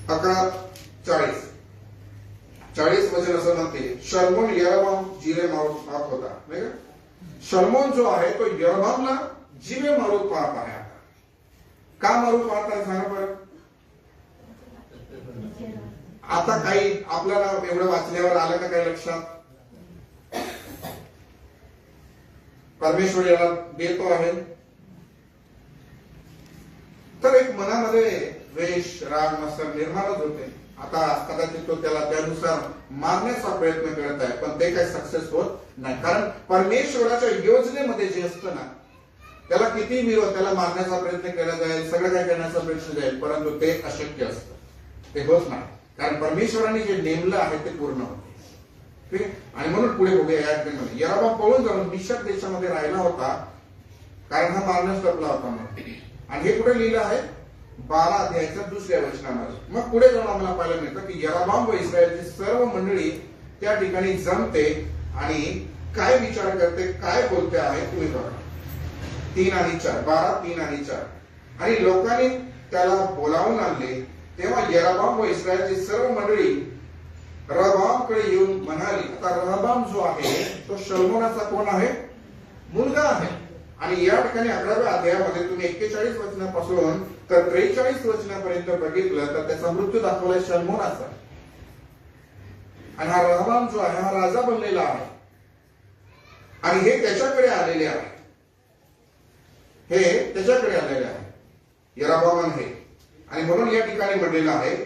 11:40 वचन असं म्हणते, शल्मोन यरोबाम जिवे मारून पाहत होता. नाही का? शल्मोन जो आहे तो यरोबामला जिवे मारून पाहत आहे. आता का मारून पाहत आहे सांगा बरं. आता काही आपल्याला एवढं वाचल्यावर आलं का काही लक्षात? परमेश्वर याला देतो आहे, तर एक मनामध्ये द्वेष, राग, मत्सर निर्माणच होते. आता कदाचित तो त्याला त्यानुसार मारण्याचा प्रयत्न करत आहे, पण ते काही सक्सेस होत नाही. कारण परमेश्वराच्या योजनेमध्ये जे असतं ना, त्याला किती विरोध, त्याला मारण्याचा प्रयत्न केला जाईल, सगळं काही करण्याचा प्रयत्न जाईल, परंतु ते अशक्य असतं, ते होत नाही. कारण परमेश्वराने जे नेमलं आहे ते पूर्ण होते. ठीक आहे. आणि म्हणून पुढे बघूया या ठिकाणी यरोबाम पळून जाऊन मिश्र देशामध्ये राहिला होता, कारण हा मारण्यास टपला होता म्हणून. आणि हे कुठे लिहिलं आहे? 12 अध्यायाच्या 2ऱ्या वचनामध्ये. मग पुढे जाऊन आम्हाला पाहायला मिळतं की यरोबाम व इस्रायलची सर्व मंडळी त्या ठिकाणी जमते आणि काय विचार करते, काय बोलते आहे तुम्ही बघा. 3 आणि 4, 12, 3 आणि 4. आणि लोकांनी त्याला बोलावून आणले, तेव्हा यरोबाम व इस्रायलची सर्व मंडळी रहबामकडे येऊन म्हणाली. आता रहबाम जो आहे तो शल्मोनाचा कोण आहे? मुलगा आहे. आणि या ठिकाणी 11व्या अध्यायामध्ये तुम्ही 41 वचनापासून तर 43 वचनापर्यंत बघितलं तर त्याचा मृत्यू दाखवलाय शल्मोनाचा. आणि हा रहबाम जो आहे हा राजा बनलेला आहे आणि हे त्याच्याकडे आलेले आहे. हे त्याच्याकडे आलेले आहे यरोबाम हे. आणि म्हणून या ठिकाणी म्हटलेलं आहे,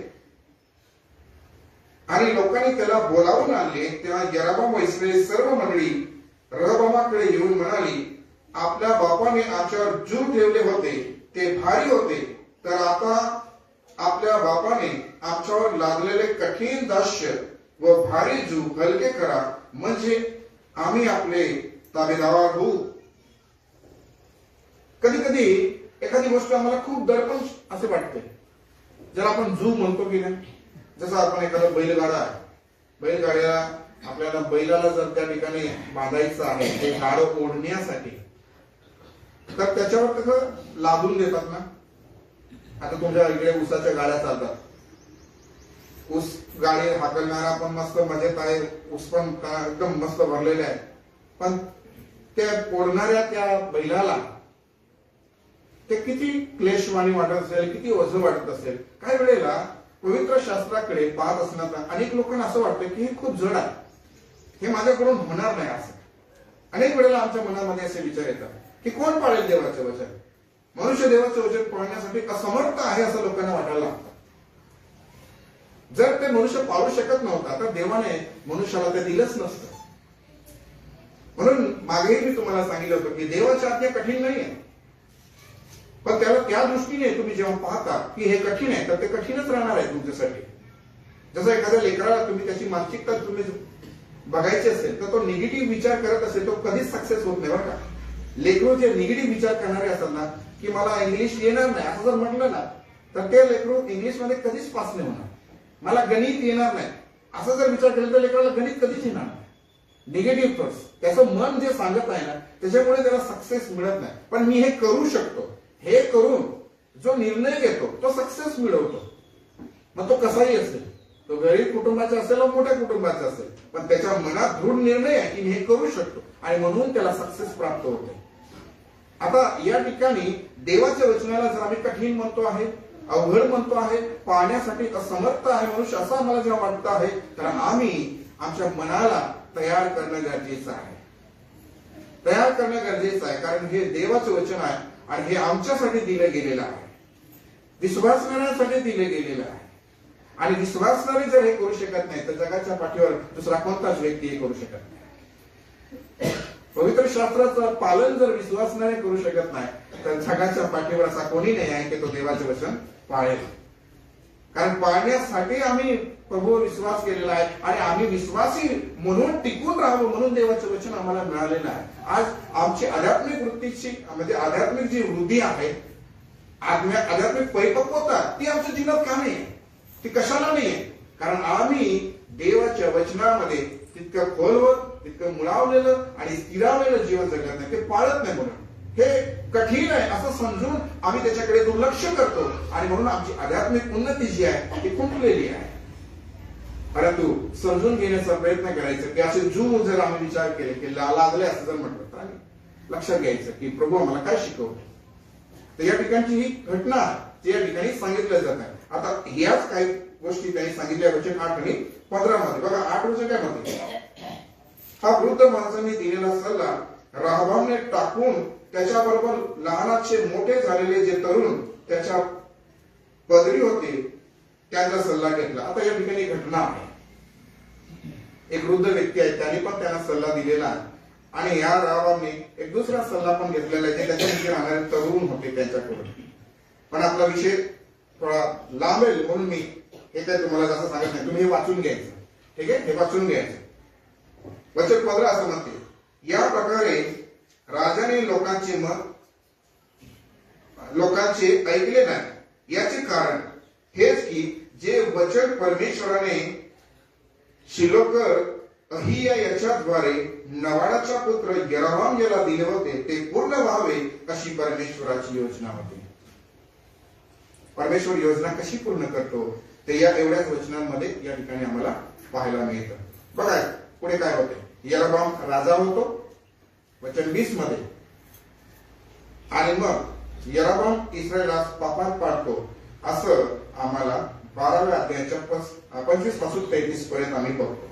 आणि लोकांनी त्याला बोलावून आणले, तेव्हा यरोबाम व इस्रायली सर्व मंडळी रहबामाकडे येऊन म्हणाली, आपल्या बापाने आमच्यावर जूर ठेवले होते ते भारी होते, तर आता आपल्या बापाने आमच्यावर लादलेले कठीण दास्य व भारी जूर हलके करा, म्हणजे आम्ही आपले ताबेदार होऊ. कधी कधी एखादी गोष्ट आम्हाला खूप दडपण असे वाटते, जर आपण जू म्हणतो की नाही. जसं आपण एखादा बैलगाडा आहे, बैलगाड्याला आपल्याला बैलाला जर त्या ठिकाणी बांधायचं आहे ते गाडं ओढण्यासाठी, तर त्याच्यावर कसं लादून देतात ना. आता तुमच्या इकडे ऊसाच्या गाड्या चालतात, ऊस गाडी हाकलणारा पण मस्त मजेत आहे, ऊस पण एकदम मस्त भरलेले आहे, पण त्या ओढणाऱ्या त्या बैलाला ते किती क्लेशवाणी वाटत असेल, किती ओझं वाटत असेल. काही वेळेला पवित्र शास्त्राकडे पाहत असताना अनेक लोकांना असं वाटतं की हे खूप जड आहे, हे माझ्याकडून होणार नाही. असं अनेक वेळेला आमच्या मनामध्ये असे विचार येतात की कोण पाळेल देवाचे वचन. मनुष्य देवाचे वचन पाळण्यासाठी असमर्थ आहे असं लोकांना वाटायला लागतं. जर ते मनुष्य पाळू शकत नव्हता तर देवाने मनुष्याला ते दिलंच नसतं. म्हणून मागेही मी तुम्हाला सांगितलं होतं की देवाची आज्ञा कठीण नाहीये, पण त्याला त्या दृष्टीने तुम्ही जेव्हा पाहता की हे कठीण आहे तर ते कठीणच राहणार आहे तुमच्यासाठी. जसं एखाद्या लेकराला तुम्ही त्याची मानसिकता तुम्ही बघायची असेल तर तो निगेटिव्ह विचार करत असेल, तो कधीच सक्सेस होत नाही बरं का. लेकरू जे निगेटिव्ह विचार करणारे असतात ना, की मला इंग्लिश येणार नाही असं जर म्हटलं ना, तर ते लेकरू इंग्लिश मध्ये कधीच पास नाही होणार. मला गणित येणार नाही, असं जर विचार केला तर लेकराला गणित कधीच येणार नाही. निगेटिव्ह थॉट्स, त्याचं मन जे सांगत आहे ना त्याच्यामुळे त्याला सक्सेस मिळत नाही. पण मी हे करू शकतो, हे करून जो निर्णय घेतो तो सक्सेस मिळवतो. मग तो कसाही असेल, तो गरीब कुटुंबाचा असेल व मोठ्या कुटुंबाचा असेल, पण त्याच्या मनात दृढ निर्णय आहे की मी हे करू शकतो आणि म्हणून त्याला सक्सेस प्राप्त होते. आता या ठिकाणी देवाच्या वचनाला जर आम्ही कठीण म्हणतो आहे, अवघड म्हणतो आहे, पाहण्यासाठी असमर्थ आहे मनुष्य असं आम्हाला जेव्हा वाटतं आहे, तर आम्ही आमच्या मनाला तयार करणं गरजेचं आहे. तयार करणं गरजेचं आहे, कारण हे देवाचं वचन आहे आणि हे आमच्यासाठी दिलं गेलेलं आहे, विश्वासणाऱ्यांसाठी दिलं गेलेलं आहे. आणि विश्वासणारे जर हे करू शकत नाही तर जगाच्या पाठीवर दुसरा कोणताच व्यक्ती हे करू शकत नाही. पवित्र शास्त्राचं पालन जर विश्वासणारे करू शकत नाही तर जगाच्या पाठीवर असा कोणी नाही आहे की तो देवाचे वचन पाळेल. कारण पाळण्यासाठी आम्ही प्रभू विश्वास केलेला आहे आणि आम्ही विश्वासी म्हणून टिकून राहावं म्हणून देवाचे वचन आम्हाला मिळालेलं आहे. आज आमची आध्यात्मिक वृत्तीची म्हणजे आध्यात्मिक जी वृद्धी आहे, आध्यात्मिक परिपक्वता ती आमच्या जीवनात का नाही, ती कशाला नाहीये? कारण आम्ही देवाच्या वचनामध्ये तितकं खोलवर, तितकं मुळावलेलं आणि स्थिरावलेलं जीवन जगत नाही, ते पाळत नाही. म्हणून हे कठीण आहे असं समजून आम्ही त्याच्याकडे दुर्लक्ष करतो आणि म्हणून आमची आध्यात्मिक उन्नती जी आहे ती खुंटलेली आहे. परंतु समजून घेण्याचा प्रयत्न करायचा की असे जून जर आम्ही विचार केले की लागले असं जर म्हटलं तर आम्ही लक्षात घ्यायचं की प्रभू आम्हाला काय शिकवतो. तर या ठिकाणची ही घटना जी या ठिकाणी सांगितलं जात आहे. आता याच काही गोष्टी त्यांनी सांगितल्या वचन 8 आणि 15 मध्ये बघा. 8 वचन काय म्हणते, हा वृद्ध माणसाने दिलेला सल्ला राहबामने टाकून त्याच्याबरोबर लहानाचे मोठे झालेले जे तरुण त्याच्या पदरी होते त्यांचा सल्ला घेतला. आता या ठिकाणी घटना आहे, एक वृद्ध व्यक्ती आहे, त्यांनी पण त्यांना सल्ला दिलेला आहे आणि या राहबामने एक दुसरा सल्ला पण घेतलेला आहे, त्याच्यामध्ये राहणारे तरुण होते त्यांच्याकडून. पण आपला विषय थोडा लांबेल म्हणून मी हे काय तुम्हाला जास्त सांगत नाही, तुम्ही हे वाचून घ्यायचं. ठीक आहे, हे वाचून घ्यायचं. वचन 15 असं म्हणते, या प्रकारे राजाने लोकांचे ऐकले नाही. याचे कारण हेच की जे वचन परमेश्वराने शिलोकर अहिया याच्याद्वारे नवाडाचा पुत्र यरोबाम याला दिले होते ते पूर्ण व्हावे अशी परमेश्वराची योजना होती. परमेश्वर योजना कशी पूर्ण करतो ते या एवढ्याच वचनांमध्ये या ठिकाणी आम्हाला पाहायला मिळतं. बघा पुढे काय होते. यरोबाम राजा होतो वचन 20 मध्ये, आणि मग यरोबाम इस्रायलास पापात पाडतो असं आम्हाला 12व्या अध्यायाच्या 25 पासून 33 पर्यंत आम्ही बघतो.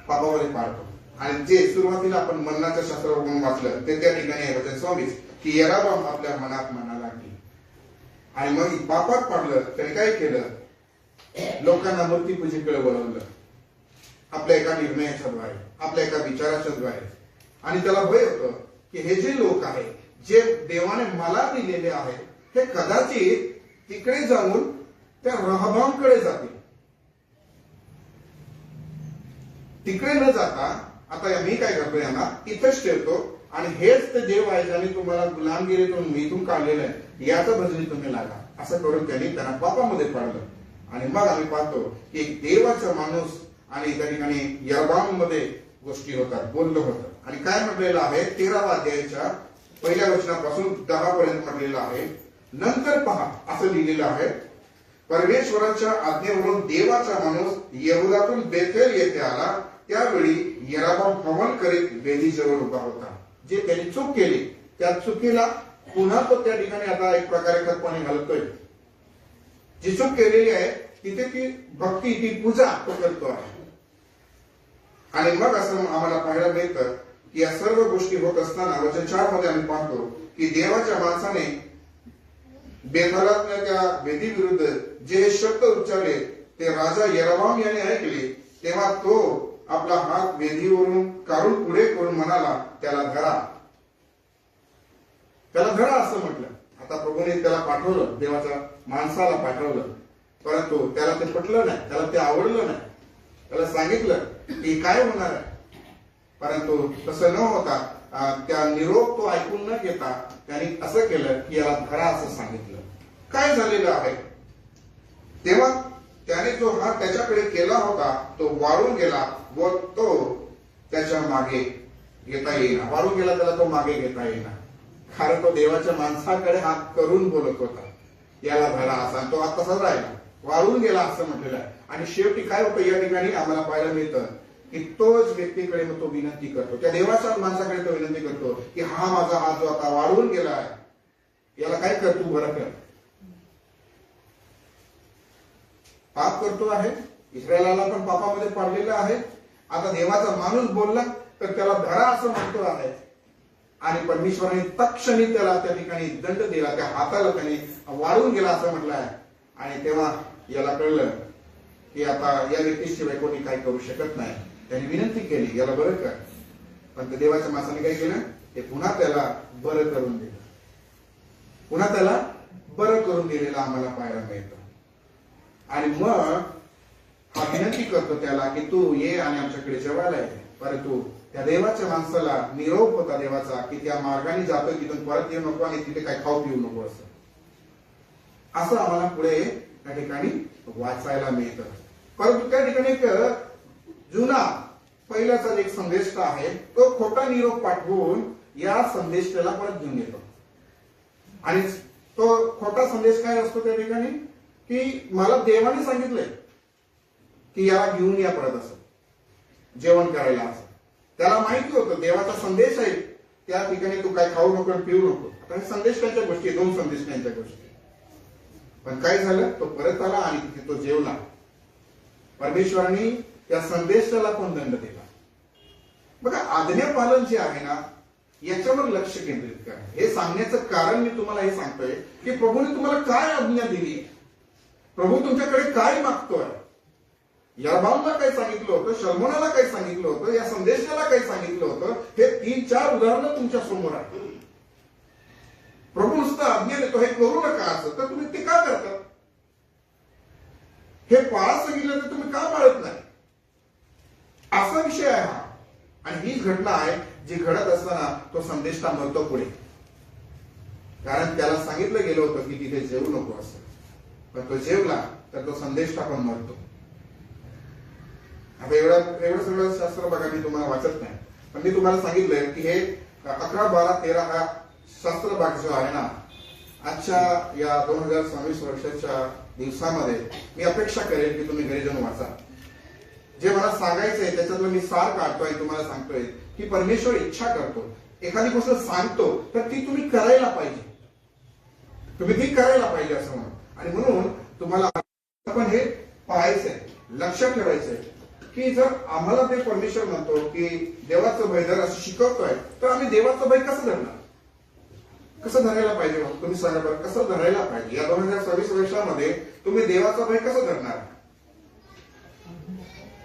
पापामध्ये पाडतो. आणि जे सुरुवातीला आपण मन्नाच्या शास्त्रावरून वाचलं ते त्या ठिकाणी आहे वचन 26 की यरोबाम आपल्या मनात म्हणा लागली आणि मग पापात पाडलं. त्याने काय केलं, लोकांना मूर्तीपूजेकडे वळवलं आपल्या एका निर्णयाच्या द्वारे, आपल्या एका विचाराच्या द्वारे. आणि त्याला भय होतं की हे जे लोक आहेत जे देवाने मला दिलेले आहेत हे कदाचित तिकडे जाऊन त्या रहाबामकडे जातील. तिकडे न जाता आता मी काय करतो, यांना इथंच ठेवतो आणि हेच ते देव आहे ज्याने तुम्हाला गुलामगिरीतून मीतून काढलेलं आहे, याचं भजनी तुम्ही लागा. असं करून त्यांना पापामध्ये पाडलं. आणि मग आम्ही पाहतो की एक देवाचा माणूस आणि त्या ठिकाणी यरोबाम मध्ये गोष्टी होतात, बोललं होतं. आणि काय म्हटलेलं आहे 13व्या अध्यायाच्या पहिल्या वचनापासून 10 पर्यंत म्हटलेलं आहे. नंतर पहा असं लिहिलेलं आहे, परमेश्वराच्या आज्ञेवरून देवाचा माणूस यहुदातून बेथेल येथे आला. त्यावेळी यरोबाम हवन करीत वेदीजवळ उभा होता. जे त्यांनी चूक केली त्या चुकीला पुन्हा तो त्या ठिकाणी आता एक प्रकारे खतपाणी घालतोय. जी चूक केलेली आहे तिथे ती भक्ती, ती पूजा तो करतो आहे. आणि मग असं आम्हाला पाहायला मिळतं की या सर्व गोष्टी होत असताना वचन 4 मध्ये आम्ही पाहतो की देवाच्या माणसाने बेथेलातल्या त्या वेदी विरुद्ध जे शब्द उच्चारले ते राजा यरोबाम याने ऐकले. तेव्हा तो आपला हात वेदीवरून काढून पुढे करून म्हणाला, त्याला धरा, त्याला धरा असं म्हटलं. आता प्रभूने त्याला पाठवलं, देवाच्या माणसाला पाठवलं, परंतु त्याला ते पटलं नाही, त्याला ते आवडलं नाही. त्याला सांगितलं की काय होणार आहे, परंतु तसं न होता त्या निरोप तो ऐकून न घेता त्यांनी असं केलं की याला धरा असं सांगितलं. काय झालेलं आहे तेव्हा त्याने जो हात त्याच्याकडे केला होता तो वाळून गेला व तो त्याच्या मागे घेता येईना. वाळून गेला, त्याला तो मागे घेता येईना, कारण तो देवाच्या माणसाकडे हात करून बोलत होता, याला धरा असा. तो हात तसाच राहिला, वाळून गेला असं म्हटलेलं आहे. आणि शेवटी काय होतं या ठिकाणी आम्हाला पाहायला मिळतं की तोच व्यक्तीकडे मग तो विनंती करतो, त्या देवाच्या माणसाकडे तो विनंती करतो की हा माझा हात जो आता वाळून गेला आहे, याला काय कर, तू बरं कर. पाप करतो आहे, इस्रायलाला पण पापामध्ये पाडलेलं आहे. आता देवाचा माणूस बोलला तर त्याला धरा असं म्हणतो आहे. आणि परमेश्वराने तत्क्षणी त्याला त्या ठिकाणी दंड दिला, त्या हाताला त्याने वाळून गेला असं म्हटलं आहे. आणि तेव्हा याला कळलं की आता या व्यक्तीशिवाय कोणी काय करू शकत नाही. त्याने विनंती केली, याला बरं कर. पण त्या देवाच्या माणसाने काय केलं, ते पुन्हा त्याला बरं करून दिलं, पुन्हा त्याला बरं करून दिलेलं आम्हाला पाहायला मिळतं. आणि मग हा विनंती करतो त्याला की तू ये आणि आमच्याकडे जेवायला ये. परंतु त्या देवाच्या माणसाला निरोप होता देवाचा की त्या मार्गाने जातो, तिथून परत येऊ नको आणि तिथे काय खाऊ पिऊ नको असं आम्हाला पुढे त्या ठिकाणी वाचायला मिळतं. परंतु त्या ठिकाणी एक जुना पहिल्याचा एक संदेष्टा आहे, तो खोटा निरोप पाठवून या संदेष्टाला परत घेऊन येतो. आणि तो खोटा संदेश काय असतो त्या ठिकाणी की मला देवाने सांगितलंय की याला घेऊन या परत असं जेवण करायला. असं त्याला माहिती होतं देवाचा संदेश आहे, त्या ठिकाणी तू काय खाऊ नको पिऊ नको. आता हे संदेशाच्या गोष्टी, दोन संदेशांच्या गोष्टी. पण काय झालं, तो परत आला आणि तिथे तो जेवला. परमेश्वराने त्या संदेशाला पण दंड दिला. बघा, आज्ञापालन जे आहे ना याच्यावर लक्ष केंद्रित करा. हे सांगण्याचं कारण मी तुम्हाला हे सांगतोय की प्रभूने तुम्हाला काय आज्ञा दिली, प्रभू तुमच्याकडे काय मागतोय. याबामला काय सांगितलं होतं, शल्मोनाला काय सांगितलं होतं, या संदेशाला काय सांगितलं होतं, हे 3-4 उदाहरणं तुमच्या समोर आहेत. प्रभू नुसतं आज्ञा देतो, हे करू नका असं, तर तुम्ही ते का करता? हे पाळा सांगितलं तर तुम्ही का पाळत नाही, असा विषय आहे हा. आणि हीच घटना आहे जी घडत असताना तो संदेष्टा मरतो पुढे, कारण त्याला सांगितलं गेलं होतं की तिथे जेवू नको असं. पण तो जेवला तर तो संदेष्टा पण मरतो. आता एवढं सगळं शास्त्र बघा, मी तुम्हाला वाचत नाही, पण मी तुम्हाला सांगितलंय की हे 11, 12, 13 हा शास्त्र भाग जो आहे ना, आजच्या या 2026 वर्षाच्या दिवसामध्ये मी अपेक्षा करेन की तुम्ही घरी जाऊन वाचा. जे मला सांगायचंय त्याच्यातलं मी सार काढतोय, तुम्हाला सांगतोय की परमेश्वर इच्छा करतो, एखादी गोष्ट सांगतो तर ती तुम्ही करायला पाहिजे, तुम्ही ती करायला पाहिजे असं म्हणून. आणि म्हणून तुम्हाला पण हे पाहायचंय, लक्षात ठेवायचंय की जर आम्हाला ते परमेश्वर म्हणतो की देवाचं भय धर असं शिकवतोय, तर आम्ही देवाचं भय कसं धरणार, कसं धरायला पाहिजे? तुम्ही सांगा बरं, कसं धरायला पाहिजे? या 2026 वर्षामध्ये तुम्ही देवाचा भय कसं धरणार?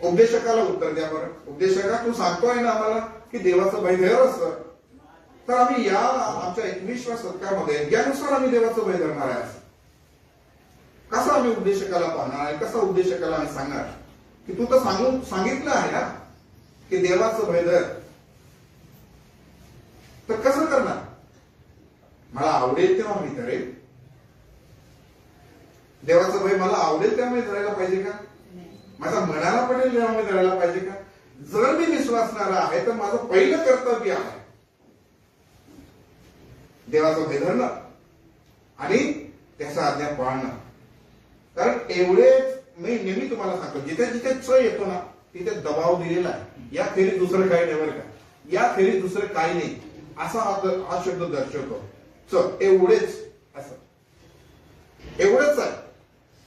उपदेशकाला उत्तर द्या बरं. उपदेशका, तू सांगतोय ना आम्हाला की देवाचं भय धर असं, तर आम्ही या आमच्या 21व्या शतकामध्ये यानुसार आम्ही देवाचं भय धरणार आहे. कसं आम्ही उपदेशकाला पाहणार आहे, कसं उपदेशकाला आम्ही सांगणार की तू तर सांगितलं आहे ना की देवाचं भय धर, तर कसं करणार? मला आवडेल तेव्हा मी करेल, देवाचं भय मला आवडेल तेव्हा मी धरायला पाहिजे का? माझ्या मनाला पडेल तेव्हा मी धरायला पाहिजे का? जर मी विश्वासणारा आहे तर माझं पहिलं कर्तव्य आहे देवाचं भय धरणं आणि त्याचा आज्ञा पाळणं. कारण एवढेच मी नेहमी तुम्हाला सांगतो, जिथे जिथे च येतो ना तिथे दबाव दिलेला आहे. या खेरीत दुसरं काही नाही बरं का, या खेरीत दुसरं काही नाही असा हा शब्द दर्शवतो. च एवढेच, असं एवढंच आहे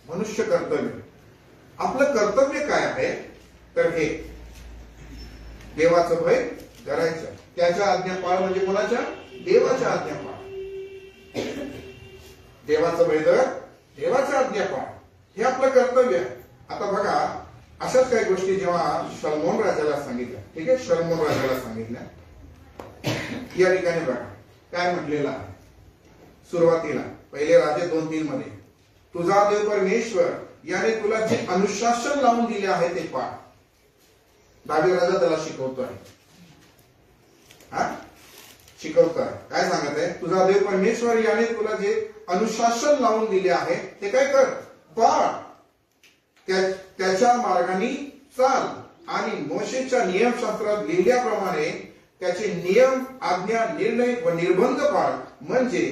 मनुष्य कर्तव्य. आपलं कर्तव्य काय आहे तर हे देवाचं भय धरायचं, त्याच्या आज्ञा पाळ. म्हणजे कोणाच्या? देवाच्या आज्ञा पाळ. देवाचं भय धर, देवाच्या आज्ञा पाळ, हे आपलं कर्तव्य आहे. आता बघा, अशाच काही गोष्टी जेव्हा शल्मोन राजाला सांगितल्या, ठीक आहे, शल्मोन राजाला सांगितल्या, या ठिकाणी बघा काय म्हटलेलं आहे. सुरुवातीला पहिले राजे 2:3 मध्ये, तुझा देव परमेश्वर याने तुला जे अनुशासन लावून दिले आहे ते पाळ. दावीद राजा त्याला शिकवतोय, शिकवतोय. काय सांगत आहे? तुझा देव परमेश्वर याने तुला जे अनुशासन लावून दिले आहे ते काय कर, पाळ. त्याच्या मार्गाने चाल आणि मोशेच्या नियमशास्त्रात लिहिल्याप्रमाणे त्याचे नियम, आज्ञा, निर्णय व निर्बंध पाळ. म्हणजे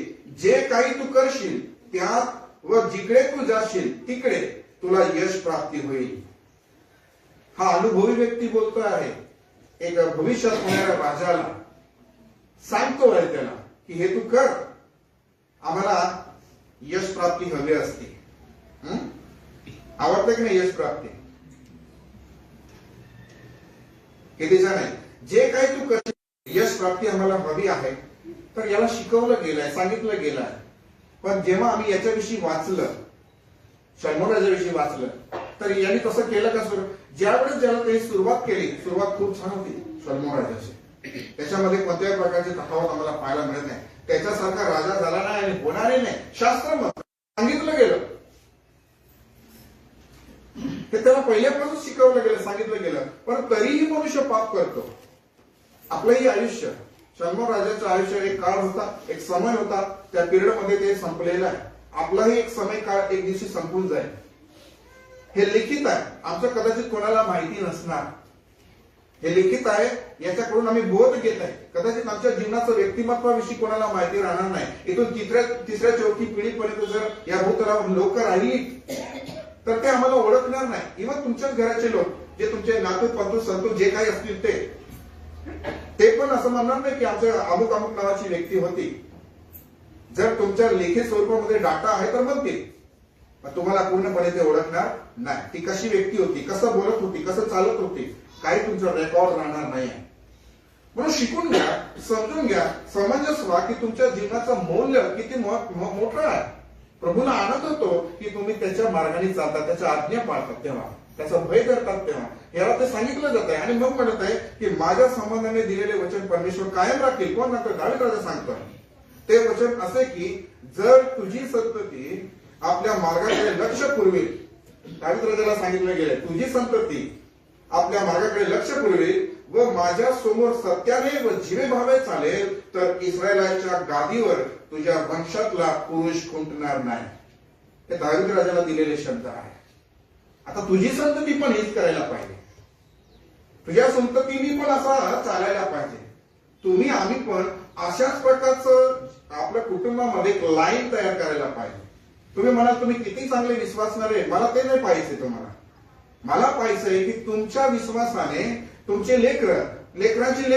जे काही तू करशील त्यात व जिकडे तू जाशील तिकडे तुला यश प्राप्ती होईल. हा अनुभवी व्यक्ती बोलतो आहे. एक भविष्यात होणाऱ्या राजाला सांगतो आहे त्याला की हे तू कर, आम्हाला यश प्राप्ती हवी असते. आवडतं की नाही यश प्राप्ती? किती जण आहे जे काही तू करशील यश प्राप्ती आम्हाला हवी आहे. तर याला शिकवलं गेलंय, सांगितलं गेलंय. पण जेव्हा आम्ही याच्याविषयी वाचलं, शल्मोराजाविषयी वाचलं, तर यांनी तसं केलं का? ज्यावेळेस ज्याला काही सुरुवात केली, सुरुवात खूप छान होती शल्मोराजाची. त्याच्यामध्ये कोणत्याही प्रकारची तफावत आम्हाला पाहायला मिळत नाही. त्याच्यासारखा राजा झाला नाही आणि होणारही नाही. शास्त्र मत सांगितलं गेलं, ते त्याला पहिल्यापासून शिकवलं गेलं, सांगितलं गेलं. पण तरीही मनुष्य पाप करतो. आपलंही आयुष्य, शल्मोराजाचं आयुष्य एक काळ होता, एक समय होता, त्या पिरियड मध्ये ते संपलेलं आहे. आपलाही एक समय काळ एक दिवशी संपून जाईल. हे लिखित आहे, आमचं कदाचित कोणाला माहिती नसणार. हे लिखित आहे, याच्याकडून आम्ही बोध घेत आहे. कदाचित आमच्या जीवनाचं व्यक्तिमत्वाविषयी कोणाला माहिती राहणार नाही. इथून तिसऱ्या चौथी पिढीपर्यंत जर या भूतलावर लोक राहिली तर ते आम्हाला ओळखणार नाही. इव्हन तुमच्याच घराचे लोक, जे तुमचे नातू पंतू संतू जे काही असतील ते पण असं म्हणणार नाही की आमच्या अमुक अमुक नावाची व्यक्ती होती. जर तुमच्या लेखी स्वरूपामध्ये डाटा आहे तर म्हणतील, पण तुम्हाला पूर्णपणे ते ओळखणार नाही. ती कशी व्यक्ती होती, कसं बोलत होती, कसं चालत होती, काही तुमचं रेकॉर्ड राहणार नाही. म्हणून शिकून घ्या, समजून घ्या, समंजस व्हा की तुमच्या जीवनाचं मूल्य किती मोठं आहे. प्रभूला आनंद होतो की तुम्ही त्याच्या मार्गाने चालतात, त्याच्या आज्ञा पाळतात, तेव्हा त्याचा भय करतात. तेव्हा याला ते सांगितलं जात आहे. आणि मग म्हणत आहे की माझ्या संबंधाने दिलेले वचन परमेश्वर कायम राखील. कोण राखतो? दावीद राजा सांगतो. ते वचन असे की जर तुझी संतती आपल्या मार्गाकडे लक्ष पुरवेल, दावीद राजाला सांगितलं गेलंय, तुझी संतती आपल्या मार्गाकडे लक्ष पुरवेल व माझ्या समोर सत्याने व जीवेभावे चालेल, तर इस्रायलाच्या गादीवर तुझ्या वंशातला पुरुष खुंटणार नाही. हे दावीद राजाला दिलेले शब्द आहे. आता तुझी संतती पण हीच करायला पाहिजे. तुझ्या संततीने पण असा चालायला पाहिजे. तुम्ही आम्ही पण अशाच प्रकारचं आपल्या कुटुंबामध्ये एक लाईन तयार करायला पाहिजे. तुम्ही म्हणाल तुम्ही किती चांगले विश्वासणारे, मला ते नाही पाहिजे. तुम्हाला मला पाहिजे की तुमच्या विश्वासाने तुमचे लेकरांची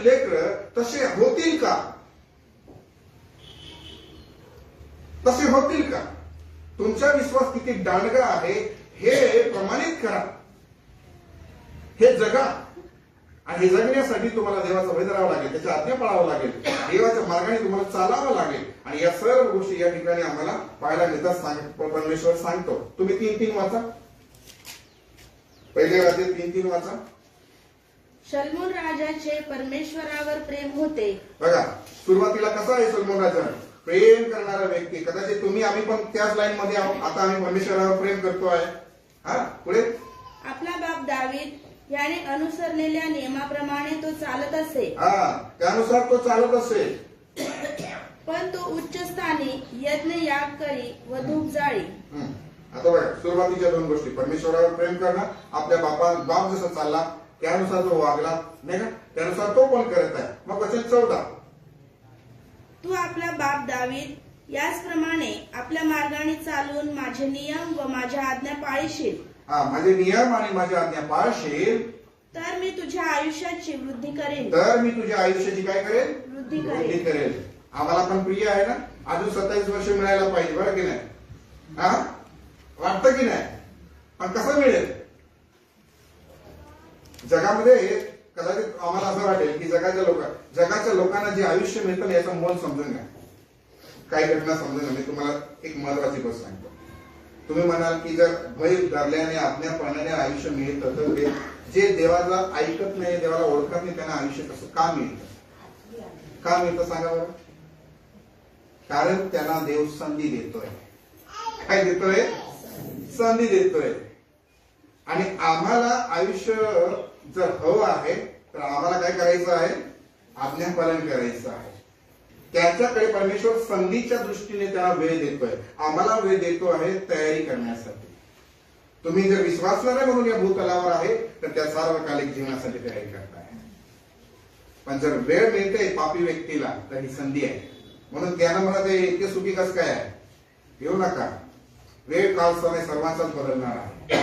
लेकर तसे होतील का? तसे होतील का? तुमचा विश्वास किती दांडगा आहे हे प्रमाणित करा, हे जगा. आणि हे जगण्यासाठी तुम्हाला देवाचा भय धरावा लागेल, त्याच्या आज्ञा पाळावं लागेल, देवाच्या मार्गाने तुम्हाला चालावं लागेल. आणि या सर्व गोष्टी या ठिकाणी आम्हाला पाहायला मिळतात. परमेश्वर सांगतो. तुम्ही 3:3 वाचा, पहिले राज्य 3:3 वाचा. शल्मोन राजाचे परमेश्वरावर प्रेम होते. बघा सुरुवातीला कसा आहे शल्मोन राजा? प्रेम करणारा व्यक्ती. कदाचित तुम्ही आम्ही पण त्याच लाईन मध्ये आहोत. आता आम्ही परमेश्वरावर प्रेम करतो आहे. हा पुढे, आपला बाप दावीद याने अनुसरलेल्या नियमाप्रमाणे तो चालत असे. त्यानुसार तो चालत असे. पण तो उच्च स्थानी यज्ञ याग करी व धूप जाळी. आता बघा सुरुवातीच्या 2 गोष्टी, परमेश्वरावर प्रेम करणं, आपल्या बाप जसं चालला त्यानुसार तो वागला नाही का, त्यानुसार तो पण करत आहे. मग वचन 14, तू आपला बाप दावीद याचप्रमाणे आपल्या मार्गाने चालून माझे नियम व माझ्या आज्ञा पाळशील. माझे नियम आणि माझ्या आज्ञा पाळशील, तर मी तुझ्या आयुष्याची वृद्धी करेन. तर मी तुझ्या आयुष्याची काय करेल? वृद्धी करेल. आम्हाला पण प्रिय आहे ना, अजून 27 वर्ष मिळायला पाहिजे. बरं की नाही? वाटतं की नाही? पण कसं मिळेल? जगामध्ये कदाचित आम्हाला असं वाटेल की जगाच्या लोकांना जे आयुष्य मिळतं याचं मोल समजून घ्या. काही घटना समजून घ्या. मी तुम्हाला एक महत्वाची गोष्ट सांगतो. तुम्ही म्हणाल की जर भय धरल्याने आज्ञा पाळण्याने आयुष्य मिळतं, तर जे देवाला ऐकत नाही, देवाला ओळखत नाही, त्यांना आयुष्य कसं का मिळतं? का मिळतं सांगा बरं? कारण त्यांना देव संधी देतोय. काय देतोय? संधी देतोय. आणि आम्हाला आयुष्य जर हवं आहे तर आम्हाला काय करायचं आहे? आज्ञापालन करायचं आहे. त्याच्याकडे परमेश्वर संधीच्या दृष्टीने त्याला वेळ देतोय. आम्हाला वेळ देतो आहे तयारी करण्यासाठी. तुम्ही जर विश्वासणारे म्हणून या भूतलावर आहे तर त्या सार्वकालिक जीवनासाठी तयारी करताय. पण जर वेळ मिळते पापी व्यक्तीला तर ही संधी आहे. म्हणून त्यानं म्हणत आहे इतके सुखी कस काय आहे, येऊ नका. वेळ काल समय सर्वांचाच बदलणार आहे.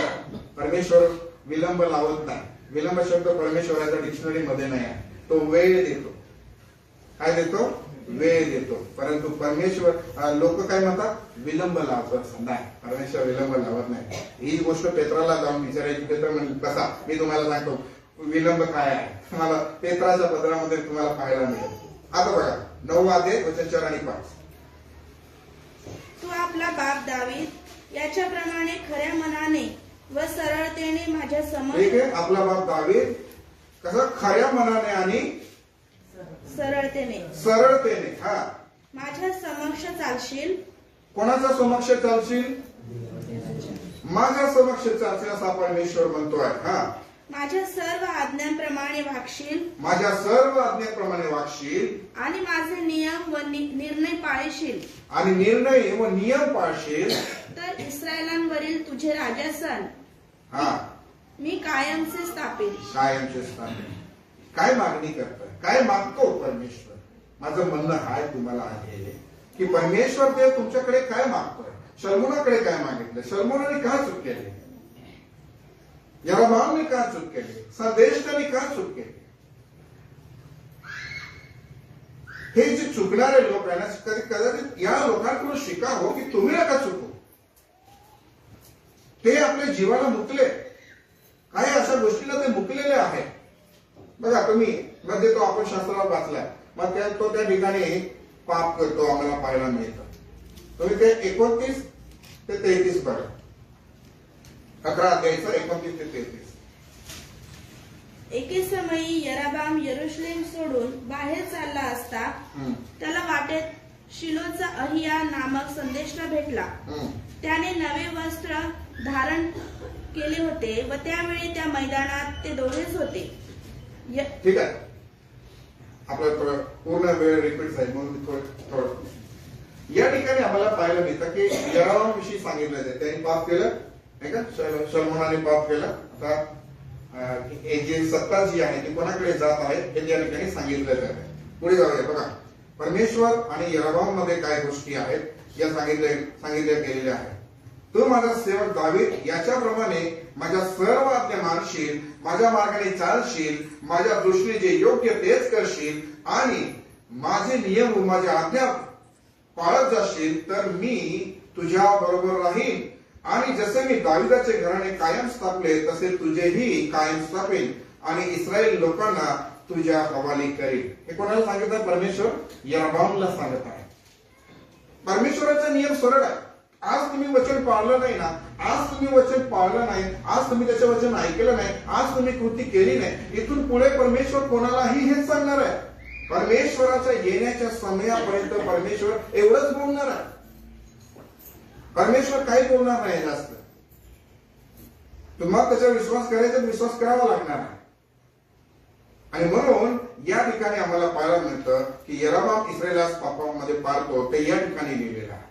परमेश्वर विलंब लावत नाही. विलंब शब्द परमेश्वराच्या डिक्शनरी मध्ये नाही आहे. तो वेळ देतो. काय देतो? वेळ देतो. परंतु परमेश्वर, लोक काय म्हणतात, विलंब लावतात. नाही, परमेश्वर विलंब लावत नाही. ही गोष्ट पेत्राला जाऊन विचारायची. पेत्र म्हणजे कसा, मी तुम्हाला सांगतो विलंब काय आहे. तुम्हाला पेत्राच्या पत्रामध्ये तुम्हाला पाहायला मिळेल. आता बघा 9 अध्याय वचन 4 आणि 5. तू आपला बाप दावीद याच्याप्रमाणे खऱ्या मनाने व सरळतेने माझ्या समोर. ठीक आहे, आपला बाप दावीद कसं खऱ्या मनाने आणि सरळतेने माझ्या समक्ष चालशील. कोणाच्या समक्ष चालशील? माझ्या समक्ष चालशील असा परमेश्वर म्हणतोय. माझ्या सर्व आज्ञांप्रमाणे वागशील. माझ्या सर्व आज्ञांप्रमाणे वागशील. आणि माझे नियम व निर्णय पाळशील. आणि निर्णय व नियम पाळशील. तर इस्रायलांवरील तुझे राजासन मी कायमचे स्थापेल. कायमचे स्थापेल. काय मागणी करतोय? काय मागतो परमेश्वर? माझं म्हणणं हाय तुम्हाला आहे की परमेश्वर ते तुमच्याकडे काय मागतोय. शल्मोनाकडे काय मागितलं? शल्मोनाने का चूक केली? यरोबामने का चूक केली? सदेष्टाने का चूक केली? हे जे चुकणारे लोक आहे ना, कदाचित या लोकांकडून शिकावं की तुम्ही नका चुकू. ते आपल्या जीवाला मुकले. काही अशा गोष्टीला ते मुकलेले आहे. बघा तुम्ही म्हणजे तो आपण शास्त्रात वाचलाय. मग तो त्या ठिकाणी पाप करतो आम्हाला पाहायला मिळतं. तुम्ही ते 29 ते 33 बघा. 11 अध्यायचं 29 ते 33. एके समयी यराबाम यरुशलेम सोडून बाहेर चालला असता त्याला वाटेत शिलोचा अहिया नामक संदेष्टा भेटला. त्याने नवे वस्त्र धारण केले होते व त्यावेळी त्या मैदानात ते दोघेच होते. ठीक आहे, आपलं थोडं पूर्ण वेळ रिपीट आहे म्हणून थोडं या ठिकाणी आम्हाला पाहायला मिळतं की यरोबामविषयी सांगितलं जाते. त्यांनी पाप केलं नाही का, शल्मोनाने पाप केलं. आता जी सत्ता जी आहे ती कोणाकडे जात आहे हे त्या ठिकाणी सांगितलं जाते. पुढे जाऊया. बघा परमेश्वर आणि यरोबाम मध्ये काय गोष्टी आहेत या सांगितल्या गेलेल्या आहेत. तू माझा सेवक दावीद याच्याप्रमाणे माझ्या सर्व आज्ञा मानशील, माझ्या मार्गाने चालशील, माझ्या दृष्टीने जे योग्य तेच करशील आणि माझे नियम व माझ्या आज्ञा पाळत जाशील तर मी तुझ्या बरोबर राहीन. आणि जसे मी दाविदाचे घराणे कायम स्थापले तसे तुझेही कायम स्थापेल आणि इस्रायल लोकांना तुझ्या हवाली करील. हे कोणाला सांगितलं? परमेश्वर यरोबामला सांगत आहे. परमेश्वराचा नियम सरळ आहे. आज तुम्ही वचन पाळलं नाही ना, आज तुम्ही वचन पाळलं नाही, आज तुम्ही त्याचे वचन ऐकलं नाही, आज तुम्ही कृती केली नाही, इथून पुढे परमेश्वर कोणालाही हेच सांगणार आहे. परमेश्वराच्या येण्याच्या समयापर्यंत परमेश्वर एवढंच बोलणार आहे. परमेश्वर काही बोलणार नाही जास्त. तुम्हाला त्याच्यावर विश्वास करायचा, विश्वास करावा लागणार आहे. आणि म्हणून या ठिकाणी आम्हाला पाहायला मिळतं की यरोबाम इस्रायलास पापामध्ये पाळतो ते या ठिकाणी लिहिलेलं आहे.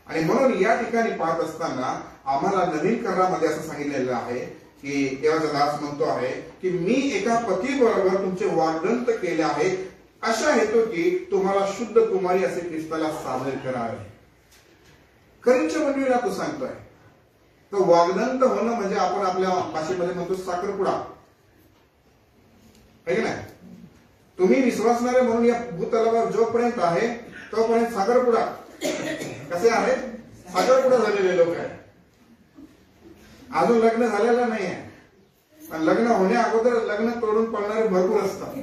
आणि म्हणून या ठिकाणी पाहत असताना आम्हाला नवीन करारामध्ये असं सांगितलेलं आहे की देवाचा दास म्हणतो आहे की मी एका पती बरोबर तुमचे वाग्दंत केले आहे अशा हेतू की तुम्हाला शुद्ध कुमारी असे ख्रिस्ताला सादर करावे. करीच्या मंडळीला तो सांगतोय. तो वाग्दंत होणं म्हणजे आपण आपल्या भाषेमध्ये म्हणतो साखरपुडा आहे की नाही. तुम्ही विश्वासणारे म्हणून या भूतलावर जोपर्यंत आहे तोपर्यंत साखरपुडा. कसे आहेत? साखरपुडा झालेले लोक आहेत. अजून लग्न झालेलं नाही आहे. पण लग्न होण्या अगोदर लग्न तोडून पडणारे भरपूर असतात.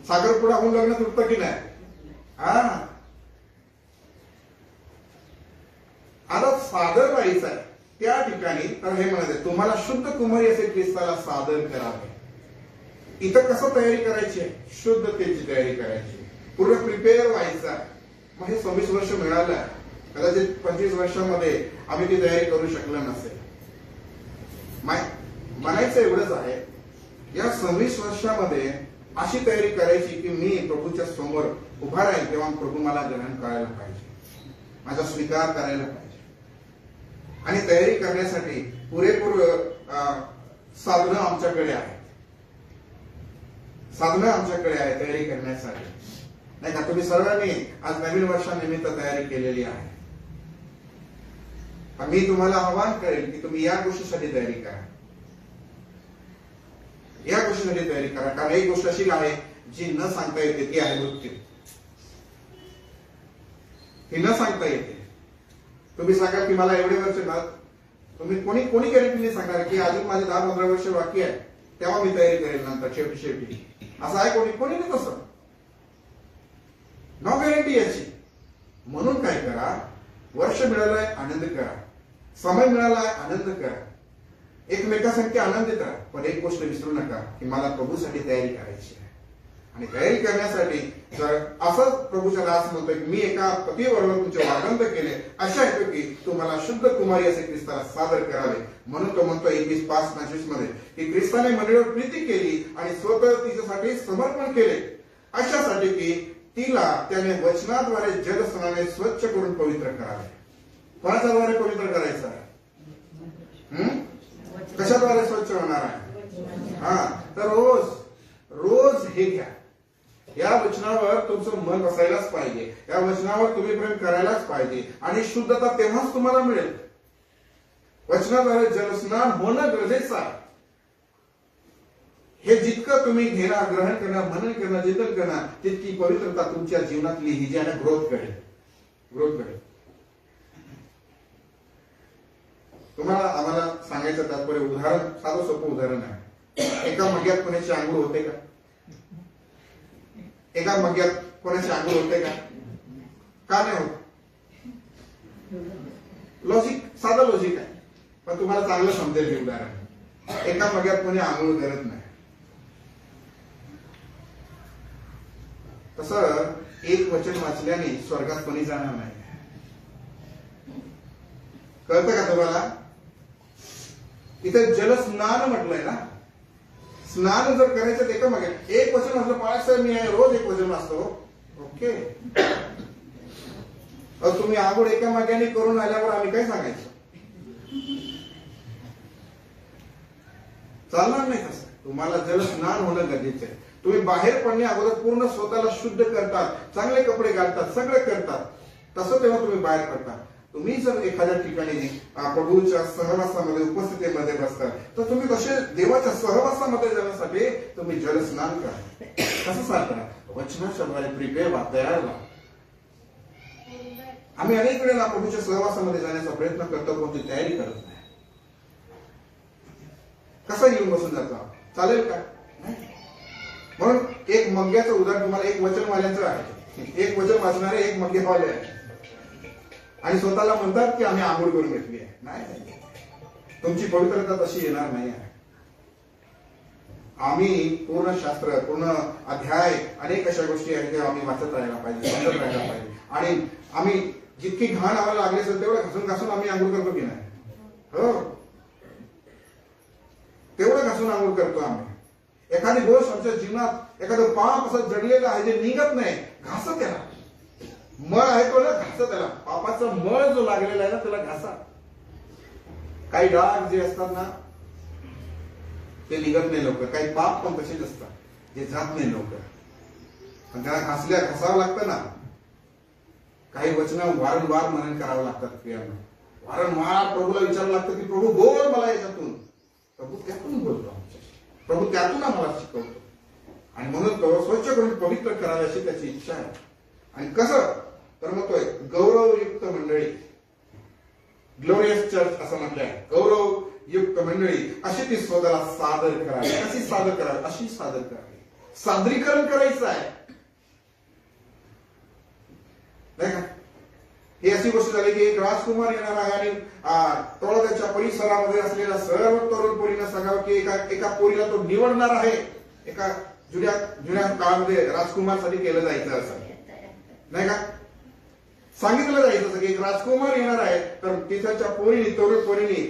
साखरपुडा होऊन लग्न तुटतं की नाही? आता सादर व्हायचं आहे त्या ठिकाणी तर हे म्हणत तुम्हाला शुद्ध कुमारी असे ख्रिस्ताला सादर करावे. इथं कसं तयारी करायची आहे? शुद्धतेची तयारी करायची, पूर्ण प्रिपेअर व्हायचं आहे. मग हे 26 वर्ष मिळालं आहे. कदाचित 25 वर्षामध्ये आम्ही ती तयारी करू शकलो नसेल. म्हणायचं एवढंच आहे, या 26 वर्षामध्ये अशी तयारी करायची की मी प्रभूच्या समोर उभा राहील तेव्हा प्रभू मला ग्रहण करायला पाहिजे, माझा स्वीकार करायला पाहिजे. आणि तयारी करण्यासाठी पुरेपूर साधनं आमच्याकडे आहेत. साधनं आमच्याकडे आहे तयारी करण्यासाठी, नाही का? तुम्ही सर्वांनी आज नवीन वर्षानिमित्त तयारी केलेली आहे. मी तुम्हाला आवाहन करेल की तुम्ही या गोष्टीसाठी तयारी करा, या गोष्टीसाठी तयारी करा. कारण एक गोष्ट अशी आहे जी न सांगता येते, ती आहे मृत्यू. ही न सांगता येते. तुम्ही सांगा की मला एवढे वर्ष ना, तुम्ही कोणी गॅरंटी सांगणार की अजून माझे 10-15 वर्ष बाकी आहे, तेव्हा मी तयारी करेल नंतर शेवटी असं आहे? कोणी नाही तसं. नो गॅरंटी याची. म्हणून काय करा, वर्ष मिळालंय आनंद करा, समय मिळालाय आनंद करा, एकमेकांसाठी आनंदित राहा. पण एक गोष्ट विसरू नका की मला प्रभूसाठी तयारी करायची आहे. आणि तयारी करण्यासाठी जर असं प्रभूच्या दास म्हणतोय की मी एका पतीबरोबर तुमचे वागंत केले, अशा हेतू की तुम्हाला शुद्ध कुमारी असे ख्रिस्ताला सादर करावे. म्हणून तो म्हणतो 21:5-25 मध्ये की ख्रिस्ताने मंडळीवर प्रीती केली आणि स्वतः तिच्यासाठी समर्पण केले, अशासाठी की तिला त्याने वचनाद्वारे जलस्नाने स्वच्छ करून पवित्र करावे. कोणाच्या द्वारे पवित्र करायचं आहे? कशाद्वारे स्वच्छ होणार आहे? हा, तर रोज हे घ्या. या वचनावर तुमचं मन बसायलाच पाहिजे, या वचनावर तुम्ही प्रेम करायलाच पाहिजे आणि शुद्धता तेव्हाच तुम्हाला मिळेल. वचनाद्वारे जलस्नान होणं गरजेचं आहे. हे जितकं तुम्ही घेणार, ग्रहण करणार, मनन करणार, चिंतन करणार, तितकी पवित्रता तुमच्या जीवनातली ही जी आहे ग्रोथ करेल. तुम्हाला आम्हाला सांगायचं तात्पर्य उदाहरण, साधं सोपं उदाहरण आहे. एका मग्यात कोणाची आंघोळ होते का? एका मग्यात कोणाची आंघोळ होते का? का नाही होत? लॉजिक, साधं लॉजिक आहे, पण तुम्हाला चांगलं समजेल हे उदाहरण. एका मग्यात कोणी आंघोळ करत नाही. तसं एक वचन वाचल्याने स्वर्गात कोणी जाणार नाही. कळतं का तुम्हाला? इथे जलस्नान म्हटलंय ना. स्नान जर करायचं ते का मागे एक वचन वाचलं, बाळासाहेब मी रोज एक वचन वाचतो, ओके. तुम्ही आंघोळ एका माग्याने करून आल्यावर आम्ही काय सांगायचं? चालणार नाही तसं. तुम्हाला जलस्नान होणं गरजेचं आहे. तुम्ही बाहेर पडण्या अगोदर पूर्ण स्वतःला शुद्ध करतात, चांगले कपडे घालतात, सगळं करतात, तसं तेव्हा तुम्ही बाहेर पडता. तुम्ही जर एखाद्या ठिकाणी प्रभूच्या सहवासामध्ये, उपस्थितीमध्ये बसतात, तर तुम्ही कसे देवाच्या सहवासामध्ये जाण्यासाठी तुम्ही जलस्नान करा. कसं सांगता? वचनाच्या द्वारे प्रिपेअर व्हा, तयार व्हा. आम्ही अनेक वेळेला प्रभूच्या सहवासामध्ये जाण्याचा प्रयत्न करतो, पण ती तयारी करत नाही. कसं येऊन बसून जातो? चालेल का? म्हणून एक मग्याचं उदाहरण तुम्हाला, एक वचनवाल्यांचं आहे. एक वचन वाचणारे एक मग्गेवाले आहे आणि स्वतःला म्हणतात की आम्ही आंघोळ करून घेतली आहे. नाही, तुमची पवित्रता तशी येणार नाही आहे. आम्ही पूर्ण शास्त्र, पूर्ण अध्याय, अनेक अशा गोष्टी आहेत त्या आम्ही वाचत राहायला पाहिजे, समजत राहायला पाहिजे. आणि आम्ही जितकी घाण आम्हाला लागली असेल तेवढं घासून आम्ही आंघोळ करतो की नाही? हो, तेवढं घासून आंघोळ करतो आम्ही. एखादी गोष्ट आमच्या जीवनात, एखादं पाप असं जडलेलं आहे जे निघत नाही, घासा त्याला. मळ आहे तो ना, घासा त्याला. पापाचा मळ जो लागलेला आहे ना, त्याला घासा. काही डाग जे असतात ना, ते निघत नाही लवकर. काही पाप पण तसेच असतात, जे जात नाही लवकर. पण त्याला घासावं लागतं ना. काही वचन वारंवार मनन करावं लागतात क्रियांना. वारंवार प्रभूला विचारावं लागतं की प्रभू बोल मला याच्यातून. प्रभू त्यातून बोलतो आमच्याशी. प्रभू त्यातून आम्हाला शिकवतो. आणि म्हणून तो स्वच्छ करून पवित्र करावे अशी त्याची इच्छा आहे. आणि कसं तर म्हणतोय गौरवयुक्त मंडळी, ग्लोरियस चर्च असं म्हटलंय. गौरवयुक्त मंडळी अशी ती स्वतःला सादर करावी. कशी सादर करावी? अशी सादर करावी. सादरीकरण करायचं आहे, नाही का? ही अशी गोष्ट झाली की एक राजकुमार येणार आहे आणि तळोद्याच्या परिसरामध्ये असलेल्या सर्व तरुण पोरींना सांगावं की एका पोरीला तो निवडणार आहे. एका जुन्या काळामध्ये राजकुमारसाठी केलं जायचं असं, नाही का? सांगितलं जायचं असं की एक राजकुमार येणार आहे, तर तिथच्या पोरीनी, तरुण पोरीनी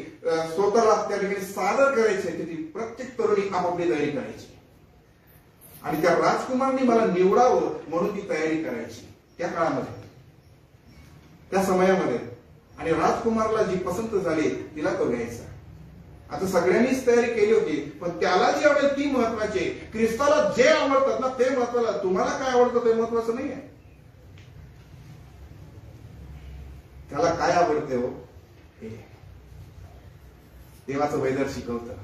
स्वतःला त्या ठिकाणी सादर करायचे. ती प्रत्येक तरुणी आपापली तयारी करायची आणि त्या राजकुमारनी मला निवडावं म्हणून ती तयारी करायची त्या काळामध्ये, त्या समयामध्ये. आणि राजकुमारला जी पसंत झाली तिला तो घ्यायचा. आता सगळ्यांनीच तयारी केली होती, पण त्याला जी आवडेल ती महत्वाची आहे. ख्रिस्ताला जे आवडतात ना ते महत्वाचं. तुम्हाला काय आवडतं ते महत्वाचं नाही आहे. त्याला काय आवडते हो, हे देवाचं वैदर शिकवतं.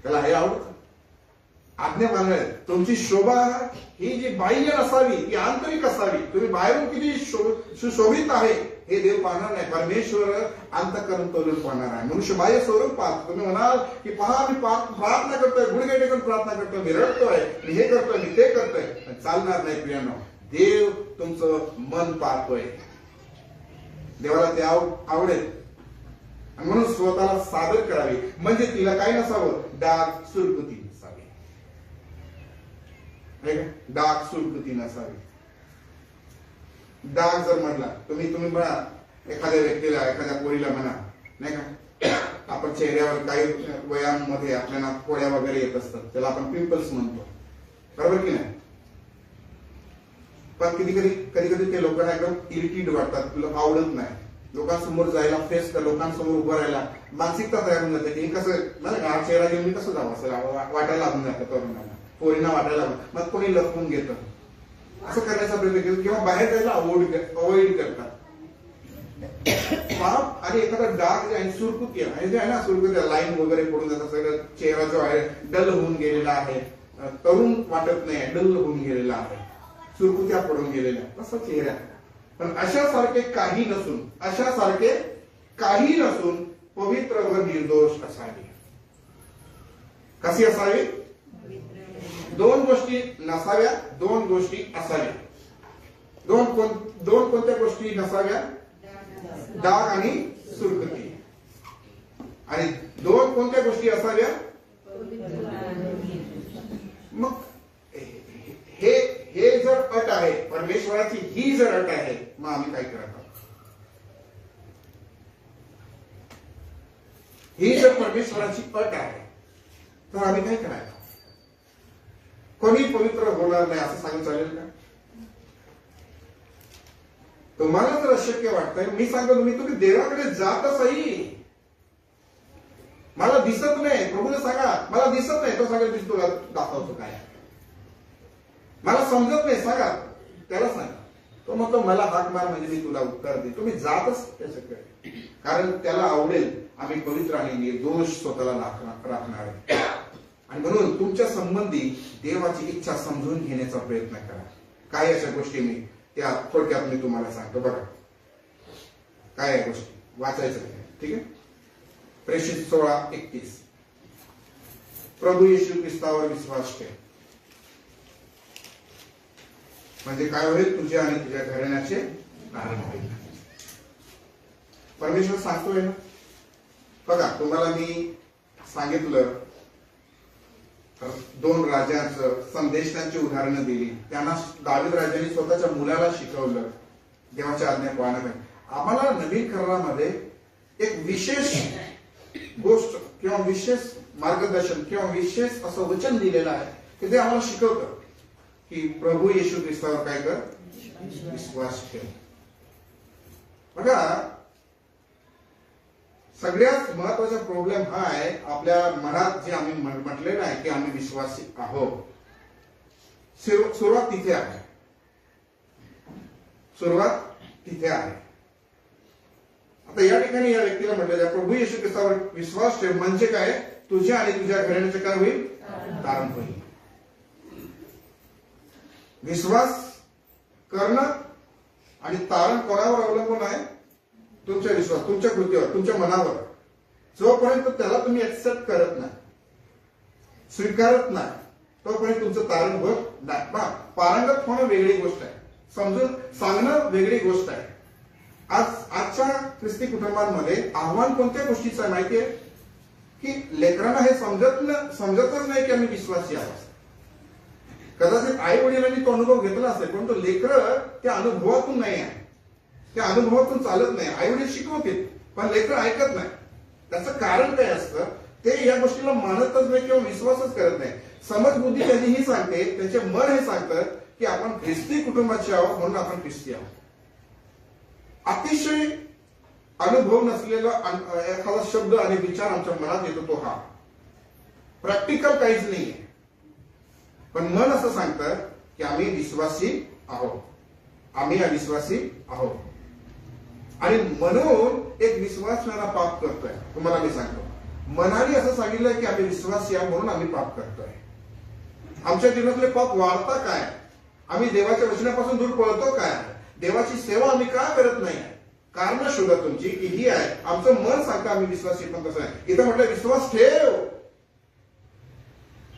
त्याला हे आवडतं. आज्ञा मानल्या. तुमची शोभा ही जी बाह्य नसावी ती आंतरिक असावी. तुम्ही बाहेरून किती सुशोभित आहे हे देव पाहणार नाही. परमेश्वर अंतःकरण तोलून पाहणार आहे. मनुष्य बाह्य स्वरूप पाहतो. तुम्ही म्हणाल की पहा मी प्रार्थना करतोय, गुडघे टेकून प्रार्थना करतोय, मी रडतोय, मी हे करतोय, मी ते करतोय, चालणार नाही प्रियानो. देव तुमचं मन पाहतोय. देवाला ते आवडेल आणि म्हणून स्वतःला सादर करावे. म्हणजे तिला काय नसावं, डाग सुरकुती नसावी. डाग सुरकुती नसावी. डाग जर म्हटला तुम्ही म्हणा एखाद्या व्यक्तीला, एखाद्या पोरीला म्हणा नाही का, आपण चेहऱ्यावर काही वयांमध्ये आपल्याला पोळ्या वगैरे येत असतात, त्याला आपण पिंपल्स म्हणतो, बरोबर की नाही. पण कधी ते लोकांना एकदम इरिटेट वाटतात, तुला आवडत नाही. लोकांसमोर जायला, फेस लोकांसमोर उभं राहायला मानसिकता तयार होऊन जाते की कसं मला चेहरा घेऊन मी कसं जावं असं वाटायला लागून जातं तरुणांना, पोरींना वाटायला लागून. मग कोणी लपवून घेतं, असं करण्याचा प्रयत्न करतो किंवा बाहेर जायला अवॉइड करतात. पाप आणि एखादा डाग जे आहे, सुरकुती आहे जे आहे ना, सुरकुती लाईन वगैरे पडून जातात, सगळं चेहरा जो आहे डल होऊन गेलेला आहे, तरुण वाटत नाही, डल होऊन गेलेला आहे, सुरकुत्या पडून गेलेल्या, तसा चेहरा. पण अशासारखे काही नसून पवित्र व निर्दोष असावी. कशी असावी? दोन गोष्टी नसाव्या, दोन गोष्टी असाव्या. दोन कोणत्या गोष्टी नसाव्या? डाग आणि सुरकुती. आणि दोन कोणत्या गोष्टी असाव्या? मग हे जर अट आहे, परमेश्वराची ही जर अट आहे, मग आम्ही काय करत आहोत? ही जर परमेश्वराची अट आहे तर आम्ही काय करायचं? कोणी पवित्र होणार नाही असं सांगून चालेल का? तुम्हाला जर अशक्य वाटतंय, मी सांगतो तुम्ही देवाकडे जातच मला दिसत नाही, प्रभूला सांगा मला दिसत नाही, तो सांगेल मी तुला दाखवतो काय. मला समजत नाही, सांगा त्याला सांगा. तो म्हणतो मला हाक मार म्हणजे मी तुला उत्तर दे. तुम्ही जातच त्याच्याकडे, कारण त्याला आवडेल आम्ही पवित्र आणि निर्दोष स्वतःला राखणार आहे. आणि म्हणून तुमच्या संबंधी देवाची इच्छा समजून घेण्याचा प्रयत्न करा. काय अशा गोष्टी मी त्या थोडक्यात मी तुम्हाला सांगतो. बघा काय आहे गोष्टी, वाचायचं ठीक आहे. प्रेषित 16:31 प्रभू येशू ख्रिस्तावर विश्वास ठेव म्हणजे काय होईल? तुझ्या आणि तुझ्या घराण्याचे कारण होईल. परमेश्वर सांगतोय ना. बघा तुम्हाला मी सांगितलं, 2 राजांचं संदेशांची उदाहरणं दिली. त्यांना दावीद राजांनी स्वतःच्या मुलाला शिकवलं देवाच्या आज्ञा पाळणं. आम्हाला नवीन करारामध्ये एक विशेष गोष्ट किंवा विशेष मार्गदर्शन किंवा विशेष असं वचन दिलेलं आहे की ते आम्हाला शिकवतं की प्रभू येशू ख्रिस्तावर काय कर? विश्वास ठेव. बघा सगळ्यात महत्वाचा प्रॉब्लेम हा आहे आपल्या मनात जे आम्ही म्हटलेलं आहे की आम्ही विश्वासी आहोत. सुरुवात तिथे आहे. आता या ठिकाणी या व्यक्तीला म्हटलेलं प्रभू येशू ख्रिस्तावर विश्वास ठेव म्हणजे काय? तुझ्या आणि तुझ्या घराण्याचे काय होईल? तारण होईल. विश्वास करणं आणि तारण कोणावर अवलंबून आहे? तुमचा विश्वास, तुमच्या कृतीवर, तुमच्या मनावर. जोपर्यंत त्याला तुम्ही ऍक्सेप्ट करत नाही, स्वीकारत नाही, तोपर्यंत तुमचं तारण होत नाही. पारंगत होणं वेगळी गोष्ट आहे, समजून सांगणं वेगळी गोष्ट आहे. आजच्या ख्रिस्ती कुटुंबांमध्ये आव्हान कोणत्या गोष्टीचं आहे माहितीये? की लेकरांना हे समजतच नाही की आम्ही विश्वासी आहोत. कदाचित आई वडिलांनी तो अनुभव घेतला असेल, पण तो लेकर त्या अनुभवातून नाही आहे, त्या अनुभवातून चालत नाही. आई वडील शिकवतील पण लेकर ऐकत नाही. त्याचं कारण काय असतं? ते या गोष्टीला मानतच नाही किंवा विश्वासच करत नाही. समजबुद्धी त्यांनी ही सांगते, त्यांचे मन हे सांगतं की आपण ख्रिस्ती कुटुंबाचे आहोत म्हणून आपण ख्रिस्ती आहोत. अतिशय अनुभव नसलेला एखादा शब्द आणि विचार आमच्या मनात येतो तो हा. प्रॅक्टिकल काहीच नाहीये, पण मन असं सांगतं की आम्ही विश्वासी आहोत, आम्ही अविश्वासी आहोत. आणि म्हणून एक विश्वासणारा पाप करतोय. तुम्हाला मी सांगतो, मनाने असं सांगितलं की आम्ही विश्वासी आहोत म्हणून आम्ही पाप करतोय. आमच्या जीवनातले पाप वाढता काय? आम्ही देवाच्या वचनापासून दूर पळतो काय? देवाची सेवा आम्ही का करत नाही? कारण शोधा तुमची की ही आहे. आमचं मन सांगतं आम्ही विश्वासी, पण तसं आहे. इथं म्हटलं विश्वास ठेव.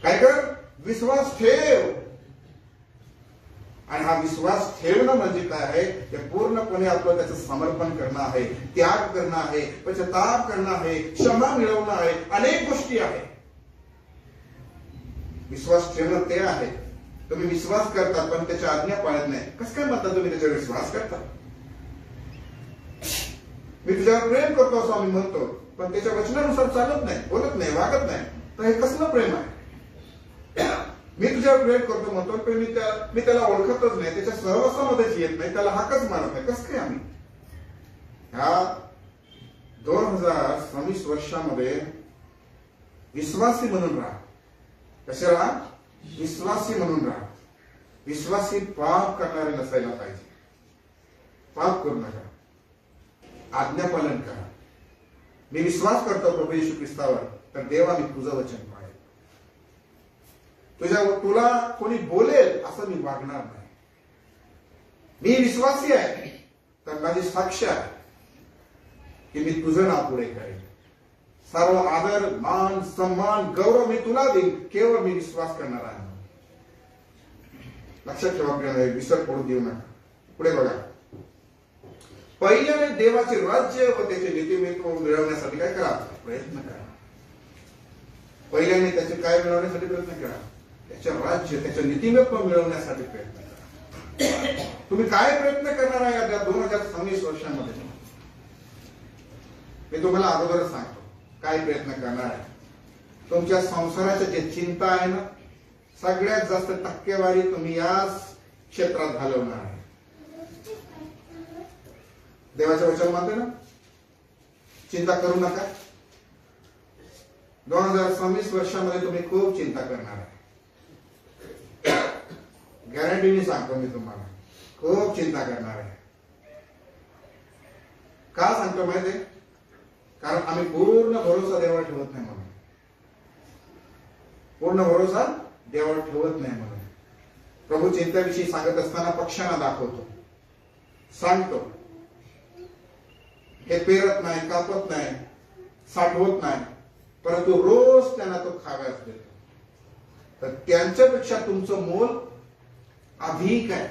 काय कर? विश्वास ठेव. आणि हा विश्वास ठेवणं म्हणजे काय आहे? ते पूर्णपणे आपलं त्याचं समर्पण करणं आहे, त्याग करणं आहे, पश्चाताप करणं आहे, क्षमा मिळवणं आहे, अनेक गोष्टी आहेत. विश्वास ठेवणं ते आहे. तुम्ही विश्वास करतात पण त्याच्या आज्ञा पाळत नाही. कसं काय म्हणता तुम्ही त्याच्यावर विश्वास करता? मी तुझ्यावर प्रेम करतो असं आम्ही म्हणतो, पण त्याच्या वचनानुसार चालत नाही, बोलत नाही, वागत नाही, तर हे कसलं प्रेम आहे? मी तुझ्यावर प्रेम करतो म्हणतो, पण मी त्याला ओळखतच नाही, त्याच्या सहवासामध्येच येत नाही, त्याला हाकच मारत नाही. कसं काय आम्ही ह्या 2026 वर्षामध्ये विश्वासी म्हणून राहा? कसे राहा? विश्वासी म्हणून राहा. विश्वासी पाप करणारे नसायला पाहिजे. पाप करू नका, आज्ञापालन करा. मी विश्वास करतो प्रभू येशू ख्रिस्तावर, तर देवा मी तुझं वचन पाळेल. तुला कोणी बोलेल असं मी वागणार नाही. मी विश्वासी आहे, तर माझी साक्ष आहे की मी तुझं नाव पुढे करेन. सर्व आदर, मान, सन्मान, गौरव मी तुला देईन, केवळ मी विश्वास करणार आहे. लक्षात ठेवा, विसर पडू देऊ नका. पुढे बघा. पहिल्याने देवाचे राज्य व त्याचे नीतिमत्व मिळवण्यासाठी काय करा? प्रयत्न करा. पहिल्याने त्याचे काय मिळवण्यासाठी प्रयत्न करा? त्याचे राज्य, त्याचे नीतिमत्व मिळवण्यासाठी प्रयत्न करा. तुम्ही काय प्रयत्न करणार आहे या 2026 वर्षामध्ये? मी तुम्हाला अगोदरच सांगतो काय प्रयत्न करणार आहे. तुमच्या संसाराच्या जे चिंता आहे ना, सगळ्यात जास्त टक्केवारी तुम्ही याच क्षेत्रात घालवणार आहे. देवाच्या वचन म्हणते ना, चिंता करू नका. 2026 वर्षामध्ये तुम्ही खूप चिंता करणार आहे. गॅरंटीने सांगतो मी तुम्हाला, खूप चिंता करणार आहे. का सांगतो माहिती? कारण आम्ही पूर्ण भरोसा देवावर ठेवत नाही म्हणून. पूर्ण भरोसा देवावर ठेवत नाही म्हणून. प्रभू चिंतेविषयी सांगत असताना पक्षांना दाखवतो, सांगतो. हे पेरत नाही, कापत नाही, साठवत नाही, परंतु रोज त्यांना तो खाव्यास देतो. तर त्यांच्यापेक्षा तुमचं मोल अधिक आहे.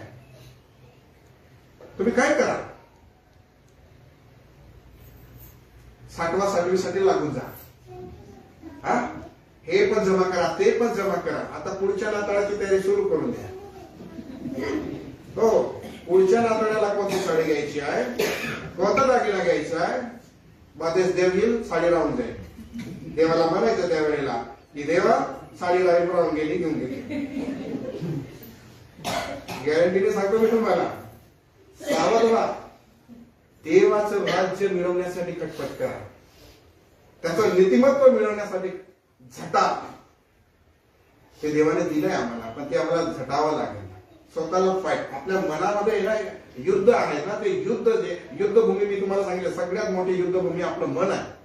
तुम्ही काय करा? साठवा साठवीसाठी लागून जा. हे पण जमा करा, ते पण जमा करा. आता पुढच्या नाताळाची तयारी सुरू करून द्या. हो, पुढच्या नाताळ्याला कोणती साडी घ्यायची आहे, कोणता दागिना घ्यायचा आहे, मध्येच देव येईल, साडी राहून जाईल. देवाला म्हणायचं त्यावेळेला की देवा साडी राहून गेली, घेऊन गेली. गॅरंटीने सांगतो मी तुम्हाला, सावध व्हा. देवाचं राज्य मिळवण्यासाठी कटपट करा. त्याचं नीतिमत्व मिळवण्यासाठी झटा. ते देवाने दिलंय आम्हाला, पण ते आम्हाला झटावं लागेल. स्वतःला फाईट. आपल्या मनामध्ये ना युद्ध आहे ना, ते युद्ध जे युद्धभूमी मी तुम्हाला सांगितलं, सगळ्यात मोठी युद्धभूमी आपलं मन आहे.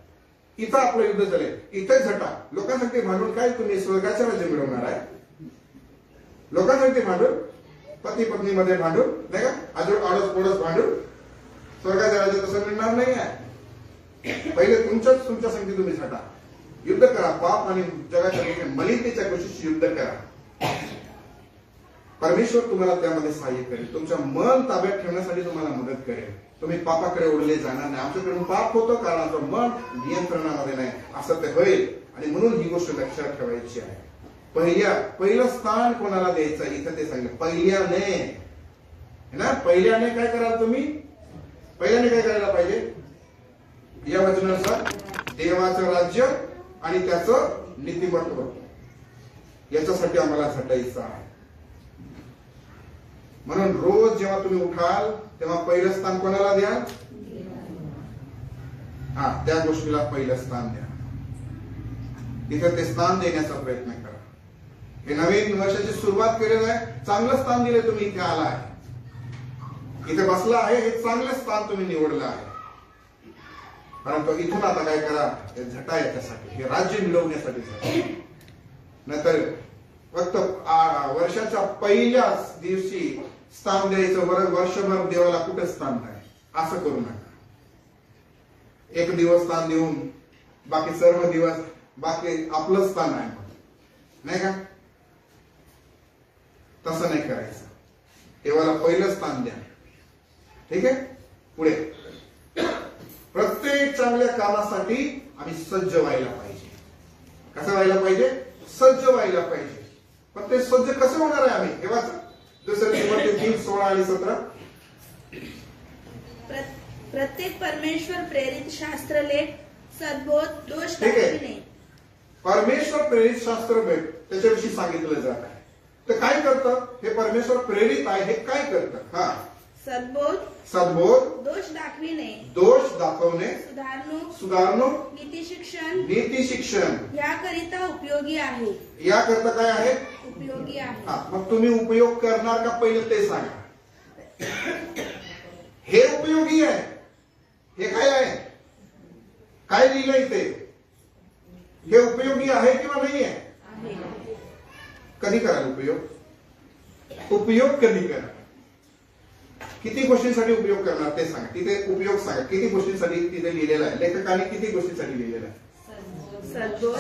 इथं आपलं युद्ध चालेल. इथे झटा. लोकांसाठी भांडून काय तुम्ही स्वर्गाचं राज्य मिळवणार आहे? लोकांसाठी भांडून, पती पत्नीमध्ये भांडून, नाही का, आडोस पोडस भांडून स्वर्गाचं राज्य तसं मिळणार नाही आहे. पहिले तुमच्या संगती तुम्ही झटा. युद्ध करा. पाप आणि जगाच्या मलिनतेच्या गोष्टीची युद्ध करा. परमेश्वर तुम्हाला त्यामध्ये सहाय्य करेल. तुमचं मन ताब्यात ठेवण्यासाठी तुम्हाला मदत करेल. तुम्ही पापाकडे ओढले जाणार नाही. आमच्याकडून पाप होतो कारण आमचं मन नियंत्रणामध्ये नाही, असं ते होईल. आणि म्हणून ही गोष्ट लक्षात ठेवायची आहे. पहिलं स्थान कोणाला द्यायचं इथं ते सांगितलं. पहिल्याने काय कराल तुम्ही? पहिल्याने काय करायला पाहिजे? या वचनानुसार देवाचं राज्य आणि त्याचं नीतिमत्व, याच्यासाठी आम्हाला झटायचं आहे. म्हणून रोज जेव्हा तुम्ही उठाल तेव्हा पहिलं स्थान कोणाला द्या? त्या गोष्टीला पहिलं स्थान द्या. तिथे ते स्थान देण्याचा प्रयत्न करा. हे नवीन वर्षाची सुरुवात केलेलं आहे, चांगलं स्थान दिलं. तुम्ही इथे आला आहे, इथे बसला आहे, हे चांगलं स्थान तुम्ही निवडलं आहे. परंतु इथून आता काय करा, हे झटा याच्यासाठी, हे राज्य मिळवण्यासाठी झटा. नाहीतर फक्त वर्षाच्या पहिल्याच दिवशी स्थान द्यायचं, वर्षभर देवाला कुठे स्थान नाही, असं करू नका. एक दिवस स्थान देऊन बाकी सर्व दिवस बाकी आपलं स्थान आहे, नाही का? तसं नाही करायचं. देवाला पहिलं स्थान द्या. ठीक आहे. पुढे प्रत्येक चांगल्या कामासाठी आम्ही सज्ज व्हायला पाहिजे. कसं व्हायला पाहिजे? सज्ज व्हायला पाहिजे. पण ते सज्ज कसं होणार आहे आम्ही? हे वाचा 2 तिमोथी 3:16 आणि 17. प्रत्येक परमेश्वर प्रेरित शास्त्रलेख, सद्बोध, दोष ठीक आहे. दाखविणे. परमेश्वर प्रेरित शास्त्र भेट त्याच्याविषयी सांगितलं जात आहे. तर काय करतं हे परमेश्वर प्रेरित आहे? हे काय करतं? हा, सद्बोध, दोष दाखविणे, दोष दाखवणे, सुधारणूक, नीती शिक्षण याकरिता उपयोगी आहे. याकरता काय आहे? उपयोगी आहे. मग तुम्ही उपयोग करणार का पहिलं ते सांगा. हे उपयोगी आहे. हे काय आहे? काय लिहिलंय ते? हे उपयोगी आहे किंवा नाही आहे? कधी कराल उपयोग? उपयोग कधी करा? किती गोष्टींसाठी उपयोग करणार ते सांगा. तिथे उपयोग सांगा. किती गोष्टींसाठी तिथे लिहिलेलं आहे? लेखकाने किती गोष्टींसाठी लिहिलेलं आहे?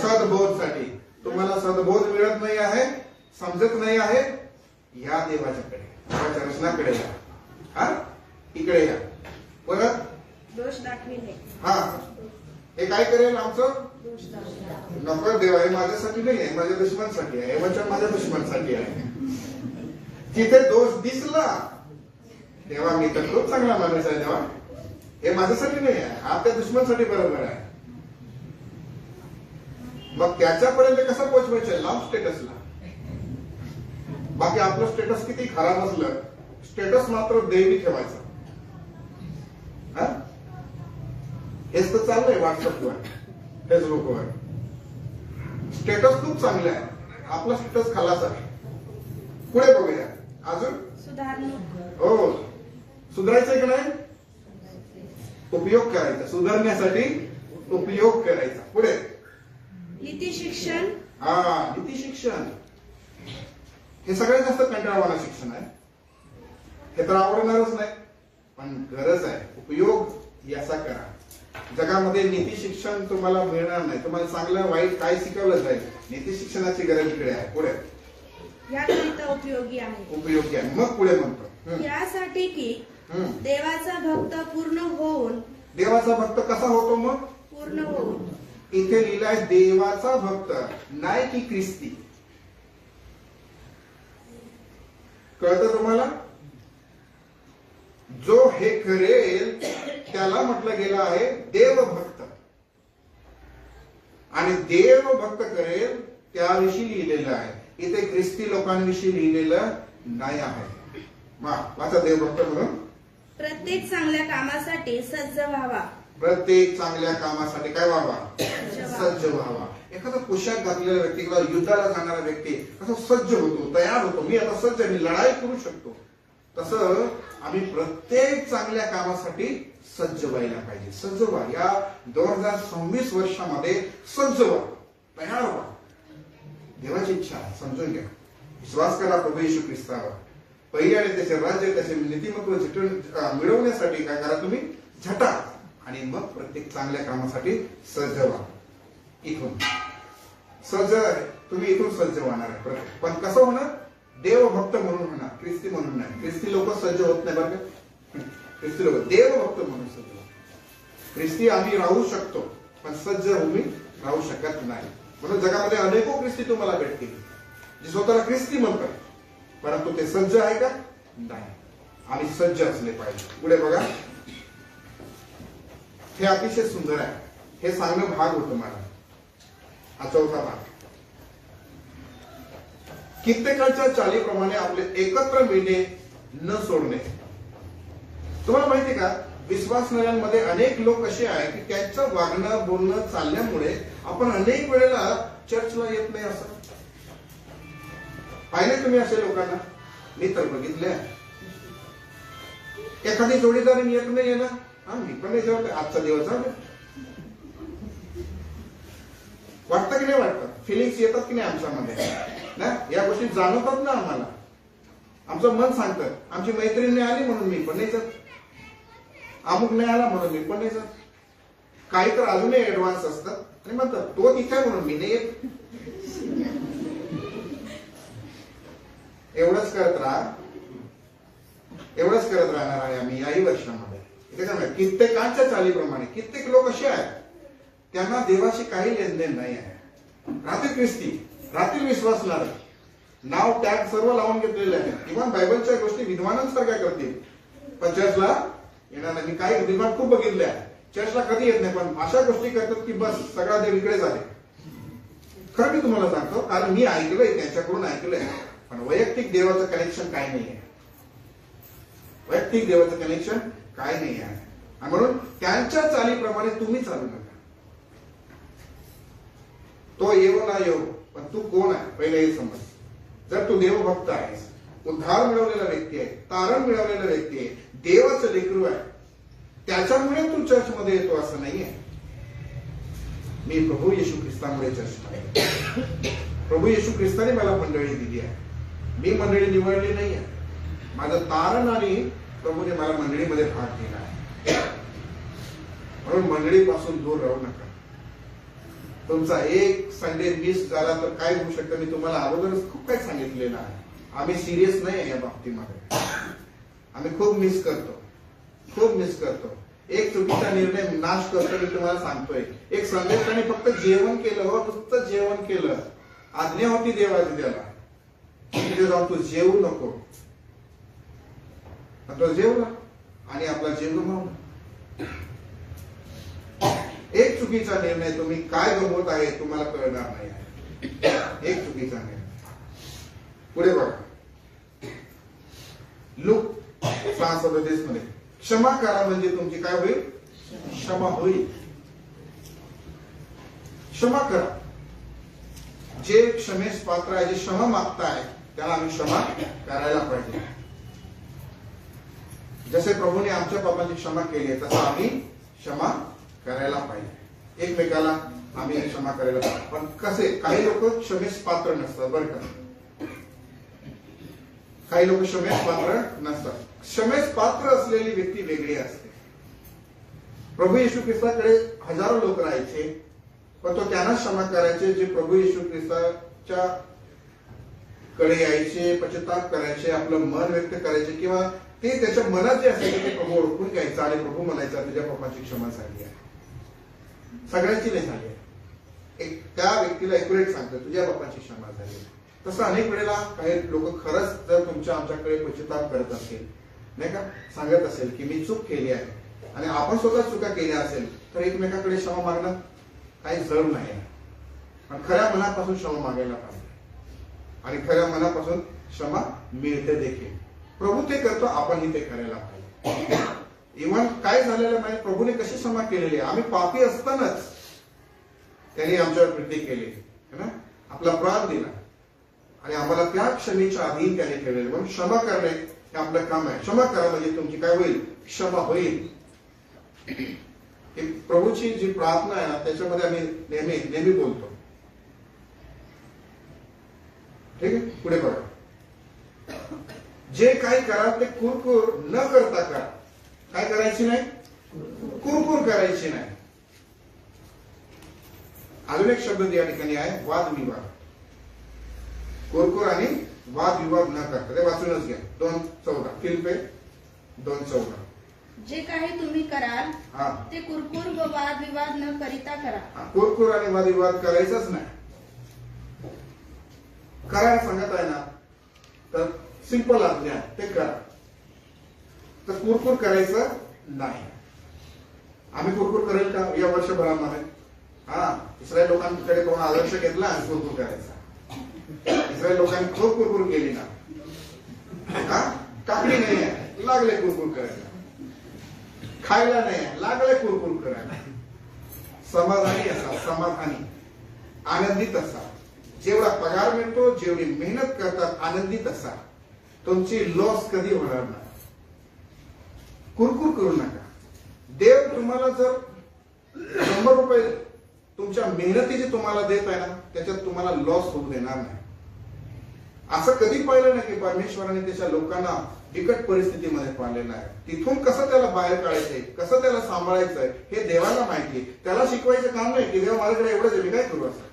सद्बोधसाठी. तुम्हाला सद्बोध मिळत नाही आहे, समजत नाही आहे, या देवाच्याकडे, देवाच्या रचनाकडे या. हा, इकडे या. परत दोष दाखविणे. हा, हे काय करेल आमचं? नको देवा, हे माझ्यासाठी नाही आहे, माझ्या दुश्मनसाठी आहे. वचन माझ्या दुश्मनसाठी आहे. तिथे दोष दिसला तेव्हा मी तर खूप चांगला माणूस आहे देवा, हे माझ्यासाठी नाही आहे, आपल्या दुश्मनसाठी बरोबर आहे. मग त्याच्यापर्यंत कसं पोहोचवायचं? लांब स्टेटसला. बाकी आपलं स्टेटस किती खराब असलं, स्टेटस मात्र देवी ठेवायचं. हेच तर चाललंय व्हॉट्सअपवर, फेसबुकवर. स्टेटस खूप चांगलं आहे, आपला स्टेटस खालाच आहे. पुढे बघूया. अजून सुधारणूक. हो, सुधारायचं की नाही? उपयोग करायचा, सुधारण्यासाठी उपयोग करायचा. पुढे नीती शिक्षण. हा, नीती शिक्षण हे सगळ्यात जास्त कंटाळवाणं शिक्षण आहे. हे तर आवडणारच नाही, पण गरज आहे. उपयोग याचा करा. जगामध्ये नीती शिक्षण तुम्हाला मिळणार नाही. तुम्हाला चांगलं वाईट काय शिकवलं जाईल, नीती शिक्षणाची गरज इकडे आहे. पुढे याकरिता उपयोगी आहे. उपयोगी आहे. मग पुढे म्हणतो यासाठी की देवाचा भक्त पूर्ण होऊन. देवाचा भक्त कसा होतो? मग पूर्ण होऊन. इथे लिहिलाय देवाचा भक्त, नाही की ख्रिस्ती. कळतं तुम्हाला? जो हे करेल त्याला म्हटलं गेलं आहे देवभक्त. आणि देवभक्त करेल त्याविषयी लिहिलेलं आहे. इथे ख्रिस्ती लोकांविषयी लिहिलेलं नाही आहे. वाचा देवभक्त म्हणून. प्रत्येक चांगल्या कामासाठी सज्ज व्हावा. प्रत्येक चांगल्या कामासाठी काय व्हावा? सज्ज व्हावा. एखादा पोशाख घातलेला व्यक्ती किंवा युद्धाला जाणारा व्यक्ती कसा सज्ज होतो, तयार होतो. मी आता सज्ज, मी लढाई करू शकतो. तसं आम्ही प्रत्येक चांगल्या कामासाठी सज्ज व्हायला पाहिजे. सज्ज व्हा. या 2026 वर्षामध्ये सज्ज व्हा, तयार व्हा. देवाची इच्छा समजून घ्या. विश्वास करा प्रभू येशू ख्रिस्तावर. पहिले आणि त्याचे राज्य, त्याचे नीतिमत्व मिळवण्यासाठी काय करा? तुम्ही झटा. आणि मग प्रत्येक चांगल्या कामासाठी सज्ज व्हा. इथून सज्ज, तुम्ही इथून सज्ज होणार आहे. पण कसं होणार? देवभक्त म्हणून होणार, ख्रिस्ती म्हणून नाही. ख्रिस्ती लोक सज्ज होत नाही बरं का? ख्रिस्ती लोक देवभक्त म्हणून सज्ज. ख्रिस्ती आम्ही राहू शकतो, पण सज्ज मी राहू शकत नाही. म्हणून जगामध्ये अनेको ख्रिस्ती तुम्हाला भेटतील जे स्वतःला ख्रिस्ती म्हणतात, परंतु ते सज्ज आहे का? नाही. आम्ही सज्ज असले पाहिजे. पुढे बघा. हे अतिशय सुंदर आहे. हे सांगणं भाग होतं मला. हा 4था भाग. कित्येकाच्या चालीप्रमाणे आपले एकत्र मिळणे न सोडणे. तुम्हाला माहिती का, विश्वासणाऱ्यांमध्ये अनेक लोक असे आहे की त्यांचं वागणं बोलणं चालण्यामुळे आपण अनेक वेळेला चर्चला येत नाही. असं पाहिले तुम्ही असे लोकांना? मी तर बघितले. एखादी जोडीदार येत नाही ना, मी पण नाही जेवढे आजचा दिवस झाला. वाटतं की नाही वाटतं? फिलिंग्स येतात की नाही आमच्यामध्ये ना? या गोष्टी जाणवतात ना आम्हाला. आमचं मन सांगतं आमची मैत्रीण नाही आली म्हणून मी पण नाही जात, अमुक नाही आला म्हणून मी पण नाही जात. काही तर अजूनही ऍडव्हान्स असतात आणि म्हणतात तो तिथे म्हणून मी नाही येत. एवढंच करत राहणार आहे आम्ही याही वर्षामध्ये. त्याच्यामुळे कित्येकांच्या चालीप्रमाणे कित्येक लोक असे आहेत त्यांना देवाशी काही लेनदेन नाही आहे. रात्री ख्रिस्ती, रात्री विश्वासणार, नाव टॅग सर्व लावून घेतलेले आहे. किंवा बायबलच्या गोष्टी विद्वानांसारख्या करतील पण चर्चला येणार नाही. मी काही विद्वान खूप बघितले आहे, चर्चला कधी येत नाही पण अशा गोष्टी करतात की बस सगळा देव इकडे झाले. खरं मी तुम्हाला सांगतो, कारण मी ऐकलंय, त्यांच्याकडून ऐकलंय. पण वैयक्तिक देवाचं कनेक्शन काय नाही आहे. वैयक्तिक देवाचं कनेक्शन काय नाही आहे. आणि म्हणून त्यांच्या चालीप्रमाणे तुम्ही चालू नका. तो येऊ ना येऊ पण तू कोण आहे पहिले हे समज. जर तू देवभक्त आहेस, उद्धार मिळवलेला व्यक्ती आहे, तारण मिळवलेला व्यक्ती आहे, देवाचं लेकरू आहे, त्याच्यामुळे तू चर्चमध्ये येतो असं नाहीये. मी प्रभू येशू ख्रिस्तामुळे चर्चमध्ये. प्रभू येशू ख्रिस्ताने मला मंडळी दिली आहे, मी मंडळी निवडली नाहीये. माझं तारण आणि प्रभूने मला मंडळीमध्ये भाग दिला आहे. म्हणून मंडळीपासून दूर राहू नका. तुमचा एक संडे मिस झाला तर काय होऊ शकतं मी तुम्हाला अगोदरच खूप काही सांगितलेलं आहे. आम्ही सिरियस नाही या बाबतीमध्ये. आम्ही खूप मिस करतो. एक चुकीचा निर्णय नाश करतो. मी तुम्हाला सांगतोय, एक संदेशाने फक्त जेवण केलं, हो नुसतं जेवण केलं, आज्ञा होती देवाची त्याला, तिथे जाऊन तू जेवू नको. तो जेवला आणि आपला जीव गमावला. एक चुकीचा निर्णय तुम्ही काय गमवत आहे तुम्हाला कळणार नाही. एक चुकीचा निर्णय. पुढे बघा, लूक 6:37 मध्ये क्षमा करा म्हणजे तुमची काय होईल? क्षमा होईल. क्षमा करा. जे क्षमेस पात्र आहे, जे क्षमा मागताय त्याला आम्ही क्षमा करायला पाहिजे. जसे प्रभूने आमच्या पापांची क्षमा केली तसं आम्ही क्षमा करायला पाहिजे. एकमेकाला आम्ही क्षमा करायला पाहिजे. पण कसे? काही लोक क्षमेस पात्र नसतात बरं का. काही लोक क्षमेस पात्र नसतात. क्षमेस पात्र असलेली व्यक्ती वेगळी असते. प्रभू येशू ख्रिस्ताकडे हजारो लोक राहायचे पण तो त्यांना क्षमा करायचे जे प्रभू येशू ख्रिस्ताच्या कडे यायचे, पश्चाताप करायचे, आपलं मन व्यक्त करायचे किंवा ते त्याच्या मनात जे असायचे ते प्रभू ओळखून घ्यायचं आणि प्रभू म्हणायचा तुझ्या पापाची क्षमा झाली आहे. सगळ्यांची नाही झाली आहे, एक त्या व्यक्तीला एक्युरेट सांगतो तुझ्या पापाची क्षमा झाली आहे. तसं अनेक वेळेला काही लोक खरंच जर तुमच्या आमच्याकडे पश्चाताप करत असेल, नाही का, सांगत असेल की मी चूक केली आहे आणि आपण स्वतः चुका केल्या असेल तर एकमेकाकडे क्षमा मागणं काही जड नाही. पण खऱ्या मनापासून क्षमा मागायला पाहिजे आणि खऱ्या मनापासून क्षमा मिळते देखील. प्रभू ते करतो, आपणही ते करायला पाहिजे. इव्हन काय झालेलं नाही, प्रभूने कशी क्षमा केलेली आहे. आम्ही पापी असतानाच त्यांनी आमच्यावर प्रीती केली है ना, आपला प्राण दिला आणि आम्हाला त्या क्षमेच्या अधीन त्याने केलेले. म्हणून क्षमा करणे हे आपलं काम आहे. क्षमा करा म्हणजे तुमची काय होईल? क्षमा होईल. प्रभूची जी प्रार्थना आहे ना त्याच्यामध्ये आम्ही नेहमी बोलतो. ठीक आहे, पुढे बघा. जे काही कराल ते कुरकुर न करता करा. काय करायची नाही? कुरकुर करायची नाही. अजून एक शब्द या ठिकाणी आहे, वादविवाद. कुरकुर आणि वादविवाद न करता. ते वाचूनच घ्या. 2:14 फिलिप्पी 2:14. जे काही तुम्ही कराल ते कुरकुर व वादविवाद न करिता करा. कुरकुर आणि वादविवाद करायचाच नाही. करायला सांगत आहे ना तर सिंपल आज्ञा ते करा, तर कुरकुर करायचं नाही. आम्ही कुरकुर करेल का या वर्षभरामध्ये? इस्रायल लोकांकडे कोण आदर्श घेतला आणि कुरकुर करायचा. इस्रायल लोकांनी खूप कुरकुर केली ना, टाकली नाही आहे, लागले कुरकुर करायला. खायला नाही लागले कुरकुर करायला. समाधानी असा, समाधानी, आनंदित असा. जेवढा पगार मिळतो, जेवढी मेहनत करतात, आनंदित असा. तुमची लॉस कधी होणार नाही. कुरकुर करू नका. देव तुम्हाला जर 100 रुपये तुमच्या मेहनतीचे तुम्हाला देत आहे ना, त्याच्यात तुम्हाला लॉस होऊ देणार नाही. असं कधी पाहिलं नाही की परमेश्वराने त्याच्या लोकांना बिकट परिस्थितीमध्ये पाडलेलं आहे. तिथून कसं त्याला बाहेर काढायचंय, कसं त्याला सांभाळायचंय हे देवाला माहिती. त्याला शिकवायचं काम नाही की देव माझ्याकडे एवढंच आहे, मी काय करू. असं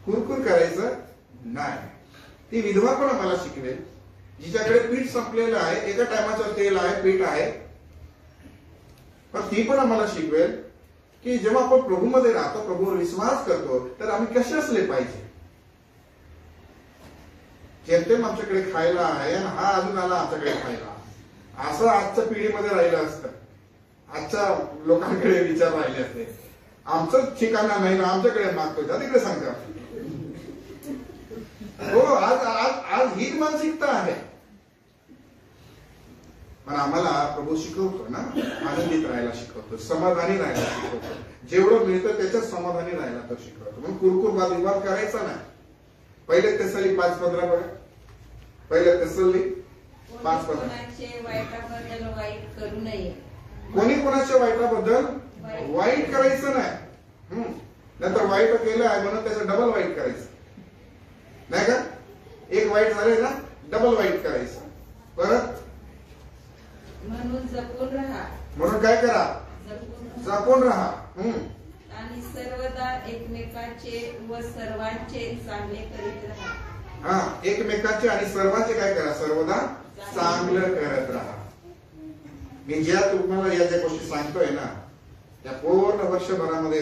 कुरकुर करायचं नाही. ती विधवा पण आम्हाला शिकवेल, जिच्याकडे पीठ संपलेलं आहे, एका टायमाचं तेल आहे, पीठ आहे. पण ती पण आम्हाला शिकवेल की जेव्हा आपण प्रभूमध्ये राहतो, प्रभूवर विश्वास करतो, तर आम्ही कसे असले पाहिजे. जेमतेम आमच्याकडे खायला आहे आणि हा अजून आला आमच्याकडे खायला, असं आजच्या पिढीमध्ये राहिलं असतं. आजच्या लोकांकडे विचार राहिले असते, आमचं ठिकाणा नाही ना, आमच्याकडे मागतोय जा तिकडे सांगतात. हो, आज आज आज हीच मानसिकता आहे. पण आम्हाला प्रभू शिकवतो ना, आनंदित राहायला शिकवतो, समाधानी राहायला शिकवतो. जेवढं मिळतं त्याच्यात समाधानी राहायला तर शिकवतो. म्हणून कुरकुर वादविवाद करायचा नाही. पहिले तेसली 5:15 बघा. पहिले तेसली 5:15. वाईटाबद्दल वाईट करू नये. कोणी कोणाच्या वाईटाबद्दल वाईट करायचं नाही. नंतर वाईट केलं आहे म्हणून त्याचं डबल वाईट करायचं नाही का. एक वाईट झालंय ना, डबल वाईट करायचं. परत म्हणून जपून राहा. म्हणून काय करा, जपून राहा. आणि सर्वदा एकमेकांचे व सर्वांचे चांगले करीत राहा. हा, एकमेकांचे आणि सर्वांचे काय करा, सर्वदा चांगलं करत राहा. मी ज्या तुम्हाला या ज्या गोष्टी सांगतोय ना, त्या पूर्ण वर्षभरामध्ये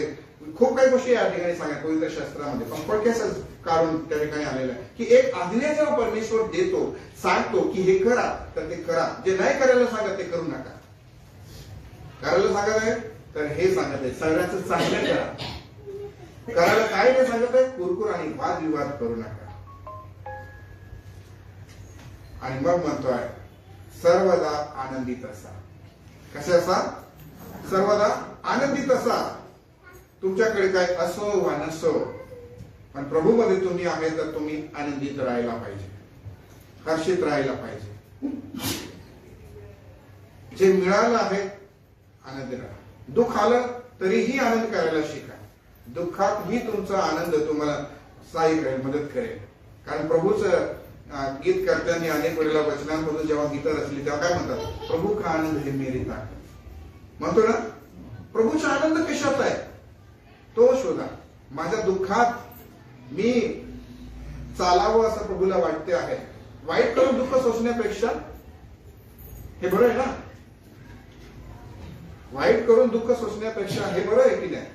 खूप काही गोष्टी या ठिकाणी सांगा पवित्र शास्त्रामध्ये, पण थोडक्याच काढून त्या ठिकाणी आलेलं आहे की एक आज्ञा जेव्हा परमेश्वर देतो, सांगतो की हे करा, तर ते करा. जे नाही करायला सांगत ते करू नका. करायला सांगत आहे तर हे सांगत आहे सगळ्याचं चांगलं करा. करायला काय नाही सांगत आहे, कुरकुर आणि वादविवाद करू नका. आणि मग म्हणतोय सर्वदा आनंदित असा. कसे असा, सर्वदा आनंदित असा. तुमच्याकडे काय असो वा नसो, पण प्रभूमध्ये तुम्ही आहे तर तुम्ही आनंदित राहायला पाहिजे, हर्षित राहायला पाहिजे. जे मिळालं आहे आनंद राहा. दुःख आलं तरीही आनंद करायला शिका. दुःखात ही तुमचा आनंद तुम्हाला सहाय्य करेल, मदत करेल. कारण प्रभूचं गीत करताना अनेक वेळेला वचनांमधून जेव्हा गीत रचली तेव्हा काय म्हणतात, प्रभू का आनंद हे मेरी ताकद. म्हणतो ना, प्रभूचा आनंद कशात आहे तो शोधा. माझ्या दुःखात मी चालावं असं प्रभूला वाटते आहे. वाईट करून दुःख सोसण्यापेक्षा हे बरं आहे ना. वाईट करून दुःख सोसण्यापेक्षा हे बरं आहे की नाही.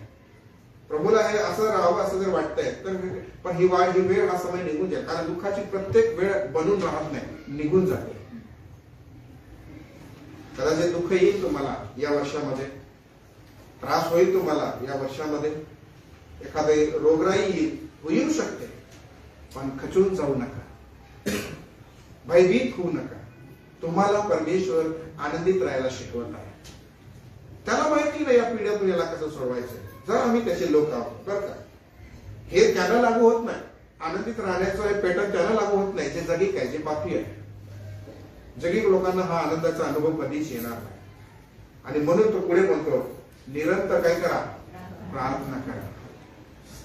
प्रभूला हे असं राहावं असं जर वाटतंय तर, पण ही वेळ हा समय निघून जाईल. कारण दुःखाची प्रत्येक वेळ बनून राहत नाही, निघून जाते. कदाचित दुःख येईल तुम्हाला या वर्षामध्ये, त्रास होईल तुम्हाला या वर्षामध्ये, एखादी रोगराई येऊ शकते. पण खचून जाऊ नका, भयभीत होऊ नका. तुम्हाला परमेश्वर आनंदित राहायला शिकवत आहे. त्याला माहिती नाही या पिढ्यातून याला कसं सोडवायचं, जर आम्ही त्याचे लोक आहोत. बरं का, हे त्याला लागू होत नाही. आनंदित राहण्याचं हे पॅटर्न त्याला लागू होत नाही जे जगिक आहे, जे पापी आहे. जगिक लोकांना हा आनंदाचा अनुभव कधीच येणार नाही. आणि म्हणून तो पुढे म्हणतो, निरंतर काय करा, प्रार्थना करा.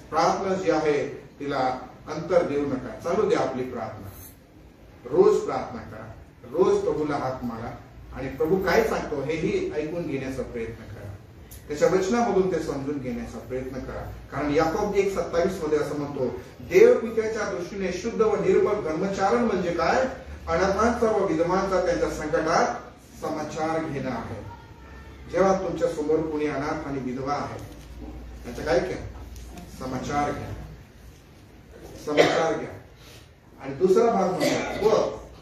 प्रार्थना जी आहे तिला अंतर देऊ नका, चालू द्या आपली प्रार्थना. रोज प्रार्थना करा, रोज प्रभूला हाक मारा आणि प्रभू काय सांगतो हेही ऐकून घेण्याचा प्रयत्न करा. त्याच्या वचनामधून ते समजून घेण्याचा प्रयत्न करा. कारण याकोब 1:27 मध्ये असं म्हणतो, देव पित्याच्या दृष्टीने शुद्ध व निर्मल धर्मचारण म्हणजे काय, अनाथांचा व विधवांचा त्यांच्या संकटात समाचार घेणं आहे. जेव्हा तुमच्या समोर कोणी अनाथ आणि विधवा आहे त्याचा काय घ्या, समाचार घ्या, समाचार घ्या. आणि दुसरा भाग म्हणजे व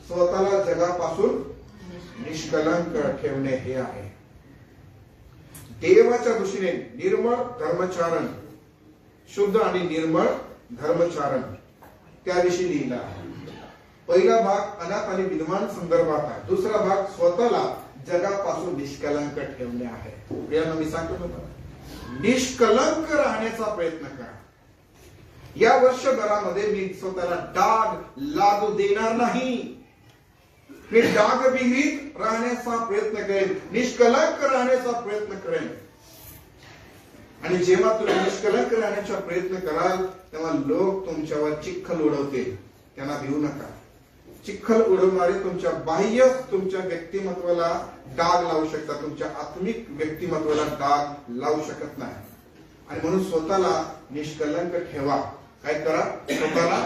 स्वतःला जगापासून निष्कलंक ठेवणे हे आहे. देवाच्या दृष्टीने निर्मळ धर्मचारण, शुद्ध आणि निर्मळ धर्मचारण त्याविषयी लिहिलं आहे. पहिला भाग अनाथ आणि विद्वान संदर्भात आहे, दुसरा भाग स्वतःला जगापासून निष्कलंक ठेवणे आहे. प्रियांनो, मी सांगतो तुम्हाला, निष्कलंक राहण्याचा प्रयत्न करा. या वर्षभरामध्ये मी स्वतःला डाग लागू देणार नाही. मी डागविहीन राहण्याचा प्रयत्न करेन, निष्कलंक राहण्याचा प्रयत्न करेन. आणि जेव्हा तुम्ही निष्कलंक राहण्याचा प्रयत्न कराल तेव्हा लोक तुमच्यावर चिखल उडवतील. त्यांना भिवू नका. चिखल उडवणारे तुमच्या बाह्य तुमच्या व्यक्तिमत्वाला डाग लावू शकतात, तुमच्या आत्मिक व्यक्तिमत्वाला डाग लावू शकत नाही. आणि म्हणून स्वतःला निष्कलंक ठेवा. काय करा? स्वतःला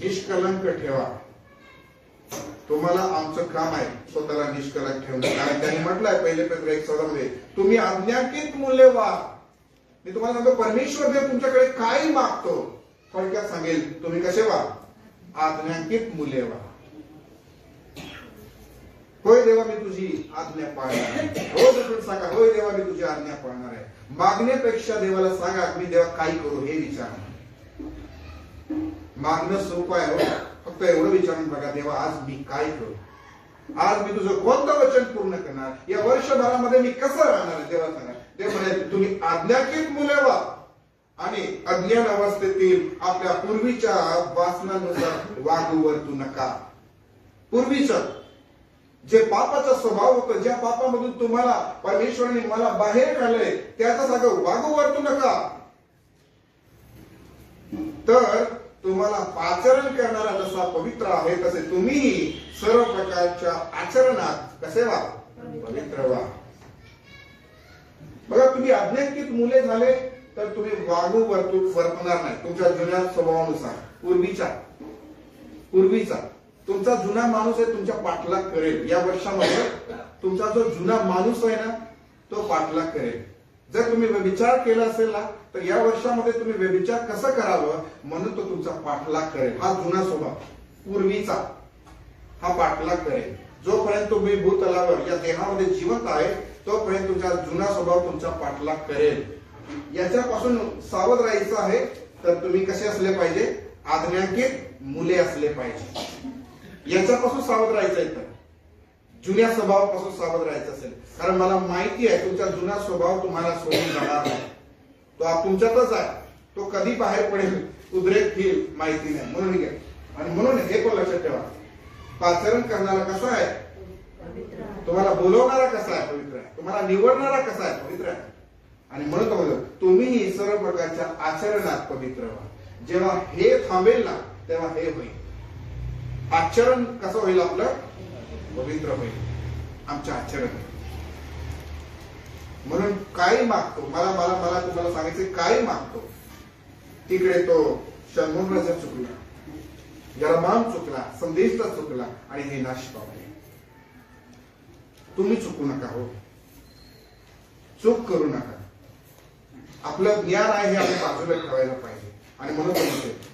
निष्कलंक ठेवा. तुम्हाला आमचं काम आहे स्वतःला निष्कलंक ठेवणं. कारण त्यांनी म्हटलंय पहिले पेत्र 1:14 मध्ये, तुम्ही आज्ञांकित मूल्य व्हा. मी तुम्हाला सांगतो, परमेश्वर देव तुमच्याकडे काय मागतो थोडक्यात सांगेल, तुम्ही कसे व्हा? आज्ञांकित मूल्य व्हा. होय देवा मी तुझी आज्ञा पाळणार आहे. रोज उठून सांगा, होय देवा मी तुझी आज्ञा पाळणार आहे. मागण्यापेक्षा देवाला सांगा, मी देवा काय करू हे विचारा. मागणं सोपं आहे हो, फक्त एवढं विचारून बघा, देवा आज मी काय करू, आज मी तुझं कोणतं वचन पूर्ण करणार, या वर्षभरामध्ये मी कसं राहणार. देवा सांगा. देव म्हणाले, तुम्ही आज्ञाकीत मुले व्हा आणि अज्ञान अवस्थेतील आपल्या पूर्वीच्या वासनानुसार वागू वर्तू नका. पूर्वीचं जे पापाचा स्वभाव होतं, ज्या पापामधून तुम्हाला परमेश्वराने मला बाहेर काढलंय, त्याचा सगळं वागू वर्तू नका. तर तुम्हाला आचरण करणारा जसा पवित्र आहे तसे तुम्ही सर्व प्रकारच्या आचरणात कसे व्हा? पवित्र व्हा. बघा, तुम्ही आज्ञांकित मुले झाले तर तुम्ही वागू वर्तणार नाही तुमच्या जुन्या स्वभावानुसार. पूर्वीचा तुमचा जुना माणूस आहे, तुमच्या पाठलाग करेल. या वर्षामध्ये तुमचा जो जुना माणूस आहे ना, तो पाठलाग करेल. जर तुम्ही व्यभिचार केला असेल ना, तर या वर्षामध्ये तुम्ही व्यभिचार कसं करावं म्हणून तो तुमचा पाठलाग करेल. हा जुना स्वभाव पूर्वीचा हा पाठलाग करेल. जोपर्यंत तुम्ही भूतलावर या देहामध्ये जिवंत आहे तोपर्यंत तुमचा जुना स्वभाव तुमचा पाठलाग करेल. याच्यापासून सावध राहायचं आहे. तर तुम्ही कसे असले पाहिजे? आज्ञांकित मुले असले पाहिजे. याच्यापासून सावध राहायचं आहे. तर जुन्या स्वभावापासून सावध राहायचं असेल, कारण मला माहिती आहे तुमचा जुना स्वभाव तुम्हाला सोडून जाणार नाही. तो तुमच्यातच आहे. तो कधी बाहेर पडेल, उद्रेक होईल माहिती नाही. म्हणून घ्या. आणि म्हणून हे पण लक्षात ठेवा, आचरण करणारा कसा आहे? तुम्हाला बोलवणारा कसा आहे? पवित्र आहे. तुम्हाला निवडणारा कसा आहे? पवित्र आहे. आणि म्हणून तो तुम्ही सर्व प्रकारच्या आचरणात पवित्र व्हा. जेव्हा हे थांबेल ना तेव्हा हे होईल. आचरण कसं होईल? आपलं पवित्र होईल आमचं आचरण. म्हणून काय मागतो? मला मला मला तुम्हाला सांगायचं काय मागतो. तिकडे तो शल्मोन राजा चुकला, यरबाम चुकला, संदेशता चुकला आणि हे नाश पावले. तुम्ही चुकू नका हो, चूक करू नका. आपलं ज्ञान आहे हे आपण बाजूला ठेवायला पाहिजे. आणि म्हणून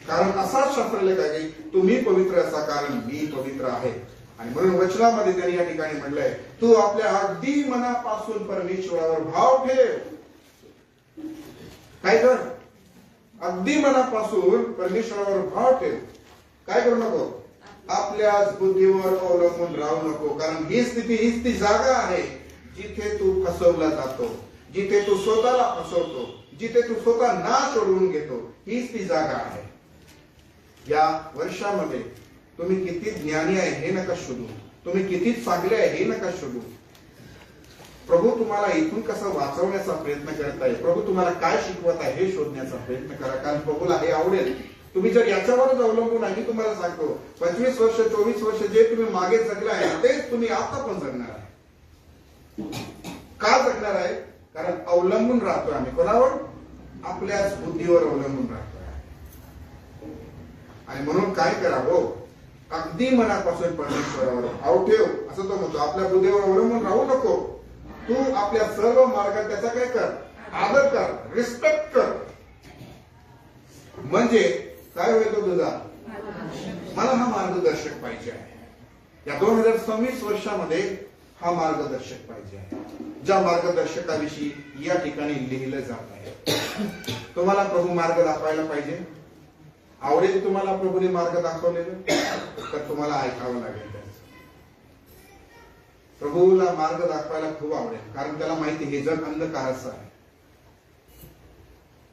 कारण असाच शास्त्रलेख आहे की तुम्ही पवित्र असा कारण मी पवित्र आहे. आणि म्हणून वचनामध्ये त्यांनी या ठिकाणी म्हटलंय, तू आपल्या अगदी मनापासून परमेश्वरावर भाव ठेव. काय कर? अगदी मनापासून परमेश्वरावर भाव ठेव. काय करू नको? आपल्याच बुद्धीवर अवलंबून राहू नको. कारण ही स्थिती, हीच ती जागा आहे जिथे तू फसवला जातो, जिथे तू स्वतःला फसवतो, जिथे तू स्वतः नाश ओढवून घेतो. हीच ती जागा आहे. या वर्षामध्ये तुम्ही किती ज्ञानी आहे हे नका शोधू, तुम्ही किती चांगले आहे हे नका शोधू. प्रभू तुम्हाला इथून कसं वाचवण्याचा प्रयत्न करत आहे, प्रभू तुम्हाला काय शिकवत आहे हे शोधण्याचा प्रयत्न करा. कारण प्रभूला हे आवडेल. तुम्ही जर याच्यावरच अवलंबून आहे, मी तुम्हाला सांगतो 25 वर्ष 24 वर्ष जे तुम्ही मागे जगला आहे तेच तुम्ही आता पण जगणार आहे. का जगणार आहे? कारण अवलंबून राहतोय आम्ही कोणावर? आपल्याच बुद्धीवर अवलंबून राहतोय. आणि म्हणून काय करावं? अगदी मनापासून परमेश्वरावर भाव ठेव. असं तो म्हणतो, आपल्या बुद्धीवर अवलंबून राहू नको. तू आपल्या सर्व मार्गात त्याचा काय कर? आदर कर, रिस्पेक्ट कर. म्हणजे काय होईल? तो तुझा मला हा मार्गदर्शक पाहिजे आहे. या 2026 वर्षामध्ये हा मार्गदर्शक पाहिजे आहे. ज्या मार्गदर्शकाविषयी या ठिकाणी लिहिलं जात आहे. तुम्हाला प्रभू मार्ग दाखवायला पाहिजे. आवडेल तुम्हाला प्रभूने मार्ग दाखवलेलं? तर तुम्हाला ऐकावं लागेल त्याचं. प्रभूला मार्ग दाखवायला खूप आवडेल, कारण त्याला माहिती हे जग अंधकाराचं आहे.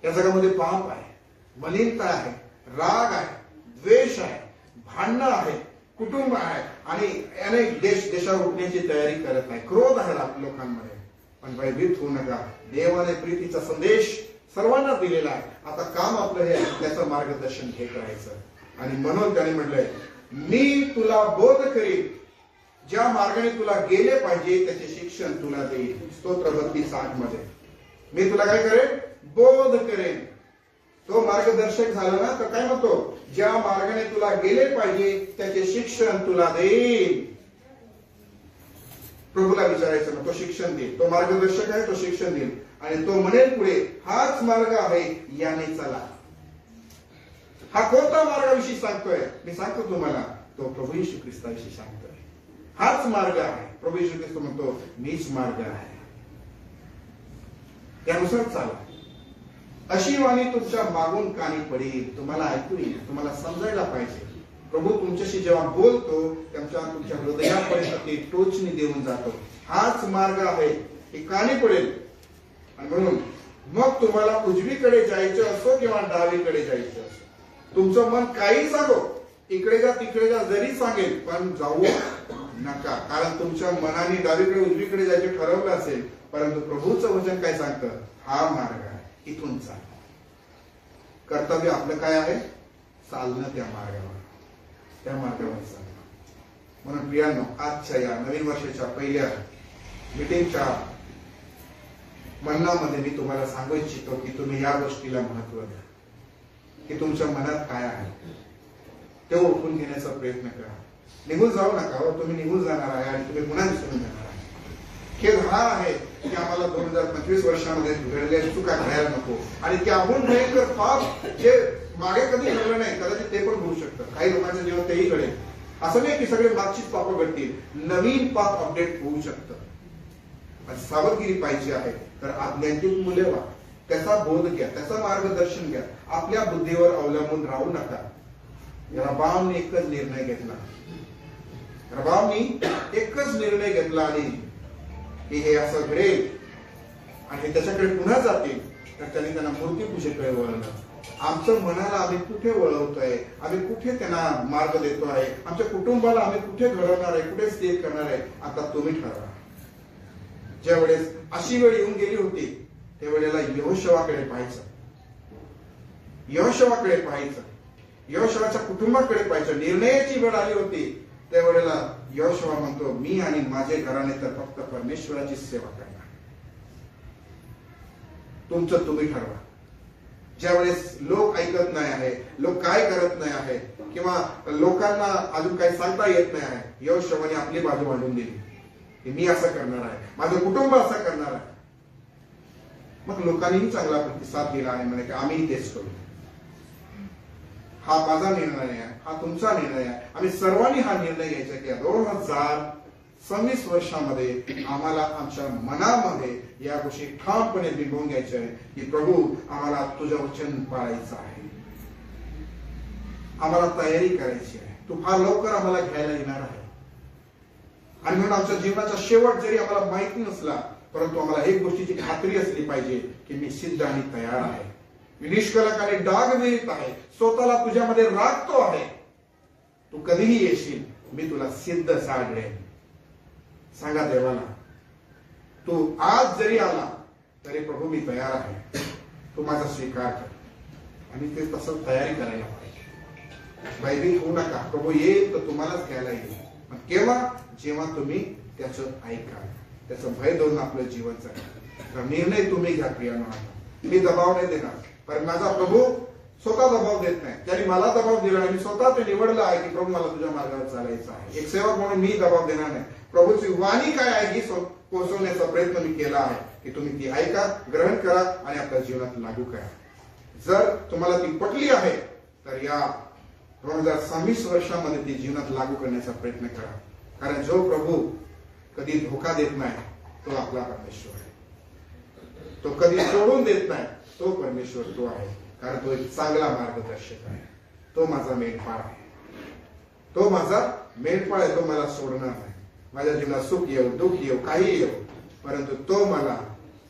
या जगामध्ये पाप आहे, मलिनता आहे, राग आहे, द्वेष आहे, भांडणं आहे, कुटुंब आहे आणि अनेक देशावर उठण्याची तयारी करत आहे. क्रोध आहे लोकांमध्ये. पण भयभीत होऊ नका. देवाने प्रीतीचा संदेश सर्वांना दिलेला आहे. आता काम आपलं हे आहे त्याचं मार्गदर्शन घेत राहायचं. आणि म्हणून त्याने म्हटलंय, मी तुला बोध करीन, ज्या मार्गाने तुला गेले पाहिजे त्याचे शिक्षण तुला देईल. स्तोत्र 32:8 मध्ये मी तुला काय करेन? बोध करेन. तो मार्गदर्शक झाला ना तर काय म्हणतो? ज्या मार्गाने तुला गेले पाहिजे त्याचे शिक्षण तुला देईल. प्रभूला विचारायचं ना, तो शिक्षण देईल. तो मार्गदर्शक आहे, तो शिक्षण देईल. आणि तो म्हणेल पुढे, हाच मार्ग आहे, याने चला. हा कोणता मार्गाविषयी सांगतोय? मी सांगतो तुम्हाला, तो प्रभू येशू ख्रिस्ताविषयी सांगतोय. हाच मार्ग आहे. प्रभू येशू ख्रिस्त म्हणतो, मीच मार्ग आहे, त्यानुसार चाला. अशी वाणी तुमच्या मागून कानी पडेल. तुम्हाला ऐकू येईल, तुम्हाला समजायला पाहिजे. प्रभू तुमच्याशी जेव्हा बोलतो तुमच्या हृदयापर्यंत ते टोचणी देऊन जातो. हाच मार्ग आहे, हे कानी पडेल. आणि म्हणून मग तुम्हाला उजवीकडे जायचं असो किंवा डावीकडे जायचं असो, तुमचं मन काही सांगो, इकडे जा तिकडे जा जरी सांगेल, पण जाऊ नका. कारण तुमच्या मनाने डावीकडे उजवीकडे जायचं ठरवलं असेल, परंतु प्रभूचं वचन काय सांगतं? हा मार्ग आहे, इथून चाल. कर्तव्य आपलं काय आहे? चालणं त्या मार्गावर, त्या मार्गावर चालणं. म्हणून प्रियांनो, आजच्या या नवीन वर्षाच्या पहिल्या मीटिंगच्या म्हणण्यामध्ये मी तुम्हाला सांगू इच्छितो की तुम्ही या गोष्टीला महत्व द्या की तुमच्या मनात काय आहे ते ओळखून घेण्याचा प्रयत्न करा. निघून जाऊ नका हो. तुम्ही निघून जाणार आहे आणि तुम्ही पुन्हा विसरून जाणार आहे. खेळ हा आहे की आम्हाला 2025 वर्षामध्ये घडलेल्या चुका घडायला नको. आणि त्याहून भयंकर पाप जे मागे कधी घडलं नाही, कदाचित ते पण होऊ शकतं. काही लोकांच्या जीवन तेही घडेल. असं नाही की सगळे मागचीच पाप घडतील. नवीन पाप अपडेट होऊ शकतं. सावधगिरी पाहिजे आहे तर आज्ञांकित मूल्य वा, त्याचा बोध घ्या, त्याचं मार्गदर्शन घ्या. आपल्या बुद्धीवर अवलंबून राहू नका. रबामने एकच निर्णय घेतला. रबामने एकच निर्णय घेतला आणि हे असं घडेल आणि त्याच्याकडे पुन्हा जातील. तर त्यांनी त्यांना मूर्तीपूजेकडे वळवलं. आमचं मनाला आम्ही कुठे वळवतोय, आम्ही कुठे त्यांना मार्ग देतो आहे, आमच्या कुटुंबाला आम्ही कुठे घडवणार आहे, कुठे स्थिर करणार आहे, आता तुम्ही ठरवा. ज्या वेळेस अशी वेळ येऊन गेली होती त्यावेळेला यहोशवाकडे पाहायचं, यहोशवाकडे पाहायचं, यहोशवाच्या कुटुंबाकडे पाहायचं. निर्णयाची वेळ आली होती त्यावेळेला यहोशवा म्हणतो, मी आणि माझे घराणे तर फक्त परमेश्वराची सेवा करणार. तुमचं तुम्ही ठरवा. ज्यावेळेस लोक ऐकत नाही आहे, लोक काय करत नाही आहे किंवा लोकांना अजून काही सांगता येत नाही आहे, यहोशवाने आपली बाजू मांडून दिली की मी असं करणार आहे, माझं कुटुंब असं करणार आहे. मग लोकांनीही चांगला प्रतिसाद दिला आहे, म्हणे की आम्ही तेच करू. हा माझा निर्णय आहे, हा तुमचा निर्णय आहे. आम्ही सर्वांनी हा निर्णय घ्यायचा की 2026 वर्षामध्ये आम्हाला आमच्या मनामध्ये या गोष्टी ठामपणे बिंबवून घ्यायच्या आहे की प्रभू आम्हाला तुझं वचन पाळायचं आहे, आम्हाला तयारी करायची आहे. तू फार लवकर आम्हाला घ्यायला येणार आहे. आणि म्हणून आमच्या जीवनाचा शेवट जरी आम्हाला माहिती नसला, परंतु आम्हाला एक गोष्टीची खात्री असली पाहिजे की मी सिद्ध आणि तयार आहे, मी निष्कलंक आणि डागविरहित आहे, स्वतःला तुझ्यामध्ये राखतो आहे. तू कधीही येशील, मी तुला सिद्ध साढळेन. सांगा देवाला, तू आज जरी आला तरी प्रभू मी तयार आहे, तू माझा स्वीकार कर. आणि ते तसं तयारी करायला पाहिजे. भयभीत होऊ नका. प्रभू येईल तर तुम्हालाच घ्यायला येईल. केव्हा? जेव्हा तुम्ही त्याचं ऐका, त्याचं भय धरून आपलं जीवन जगा. निर्णय तुम्ही घ्या प्रियांनो. मी दबाव नाही देणार, पण माझा प्रभू स्वतः दबाव देत नाही. त्याने मला दबाव दिला आणि मी स्वतः ते निवडलं आहे की प्रभू मला तुझ्या मार्गावर चालायचं आहे. एक सेवक म्हणून मी दबाव देणार नाही. प्रभूची वाणी काय आहे ही पोहोचवण्याचा प्रयत्न मी केला आहे की तुम्ही ती ऐका, ग्रहण करा आणि आपल्या जीवनात लागू करा. जर तुम्हाला ती पटली आहे तर या 2026 वर्षामध्ये ती जीवनात लागू करण्याचा प्रयत्न करा. कारण जो प्रभू कधी धोका देत नाही तो आपला परमेश्वर आहे. तो कधी सोडून देत नाही तो परमेश्वर तो आहे. कारण तो एक चांगला मार्गदर्शक आहे. तो माझा मेंढपाळ आहे. तो माझा मेंढपाळ आहे, तो मला सोडणार नाही. माझ्या जीवनात सुख येऊ दुःख येऊ काही येऊ, परंतु तो मला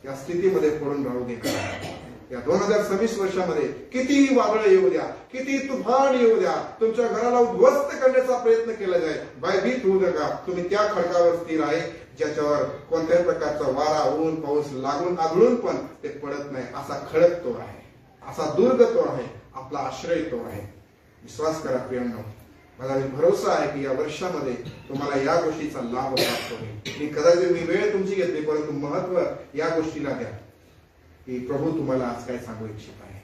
या स्थितीमध्ये पडून राहू देणार नाही. या 2026 वर्षामध्ये कितीही वादळ येऊ द्या, किती तुफान येऊ द्या, तुमच्या घराला उद्ध्वस्त करण्याचा प्रयत्न केला जाईल, भयभीत होऊ नका. तुम्ही त्या खडकावर स्थिर आहे ज्याच्यावर कोणत्याही प्रकारचा वारा ऊन पाऊस लागून आदळून पण ते पडत नाही. असा खडक तो आहे, असा दुर्ग तो आहे, आपला आश्रय तो आहे. विश्वास करा प्रियांनो, मला भरोसा आहे की या वर्षामध्ये तुम्हाला या गोष्टीचा लाभ प्राप्त होईल. कदाचित मी वेळ तुमची घेतली, परंतु महत्व या गोष्टीला द्या की प्रभू तुम्हाला आज काय सांगू इच्छित आहे.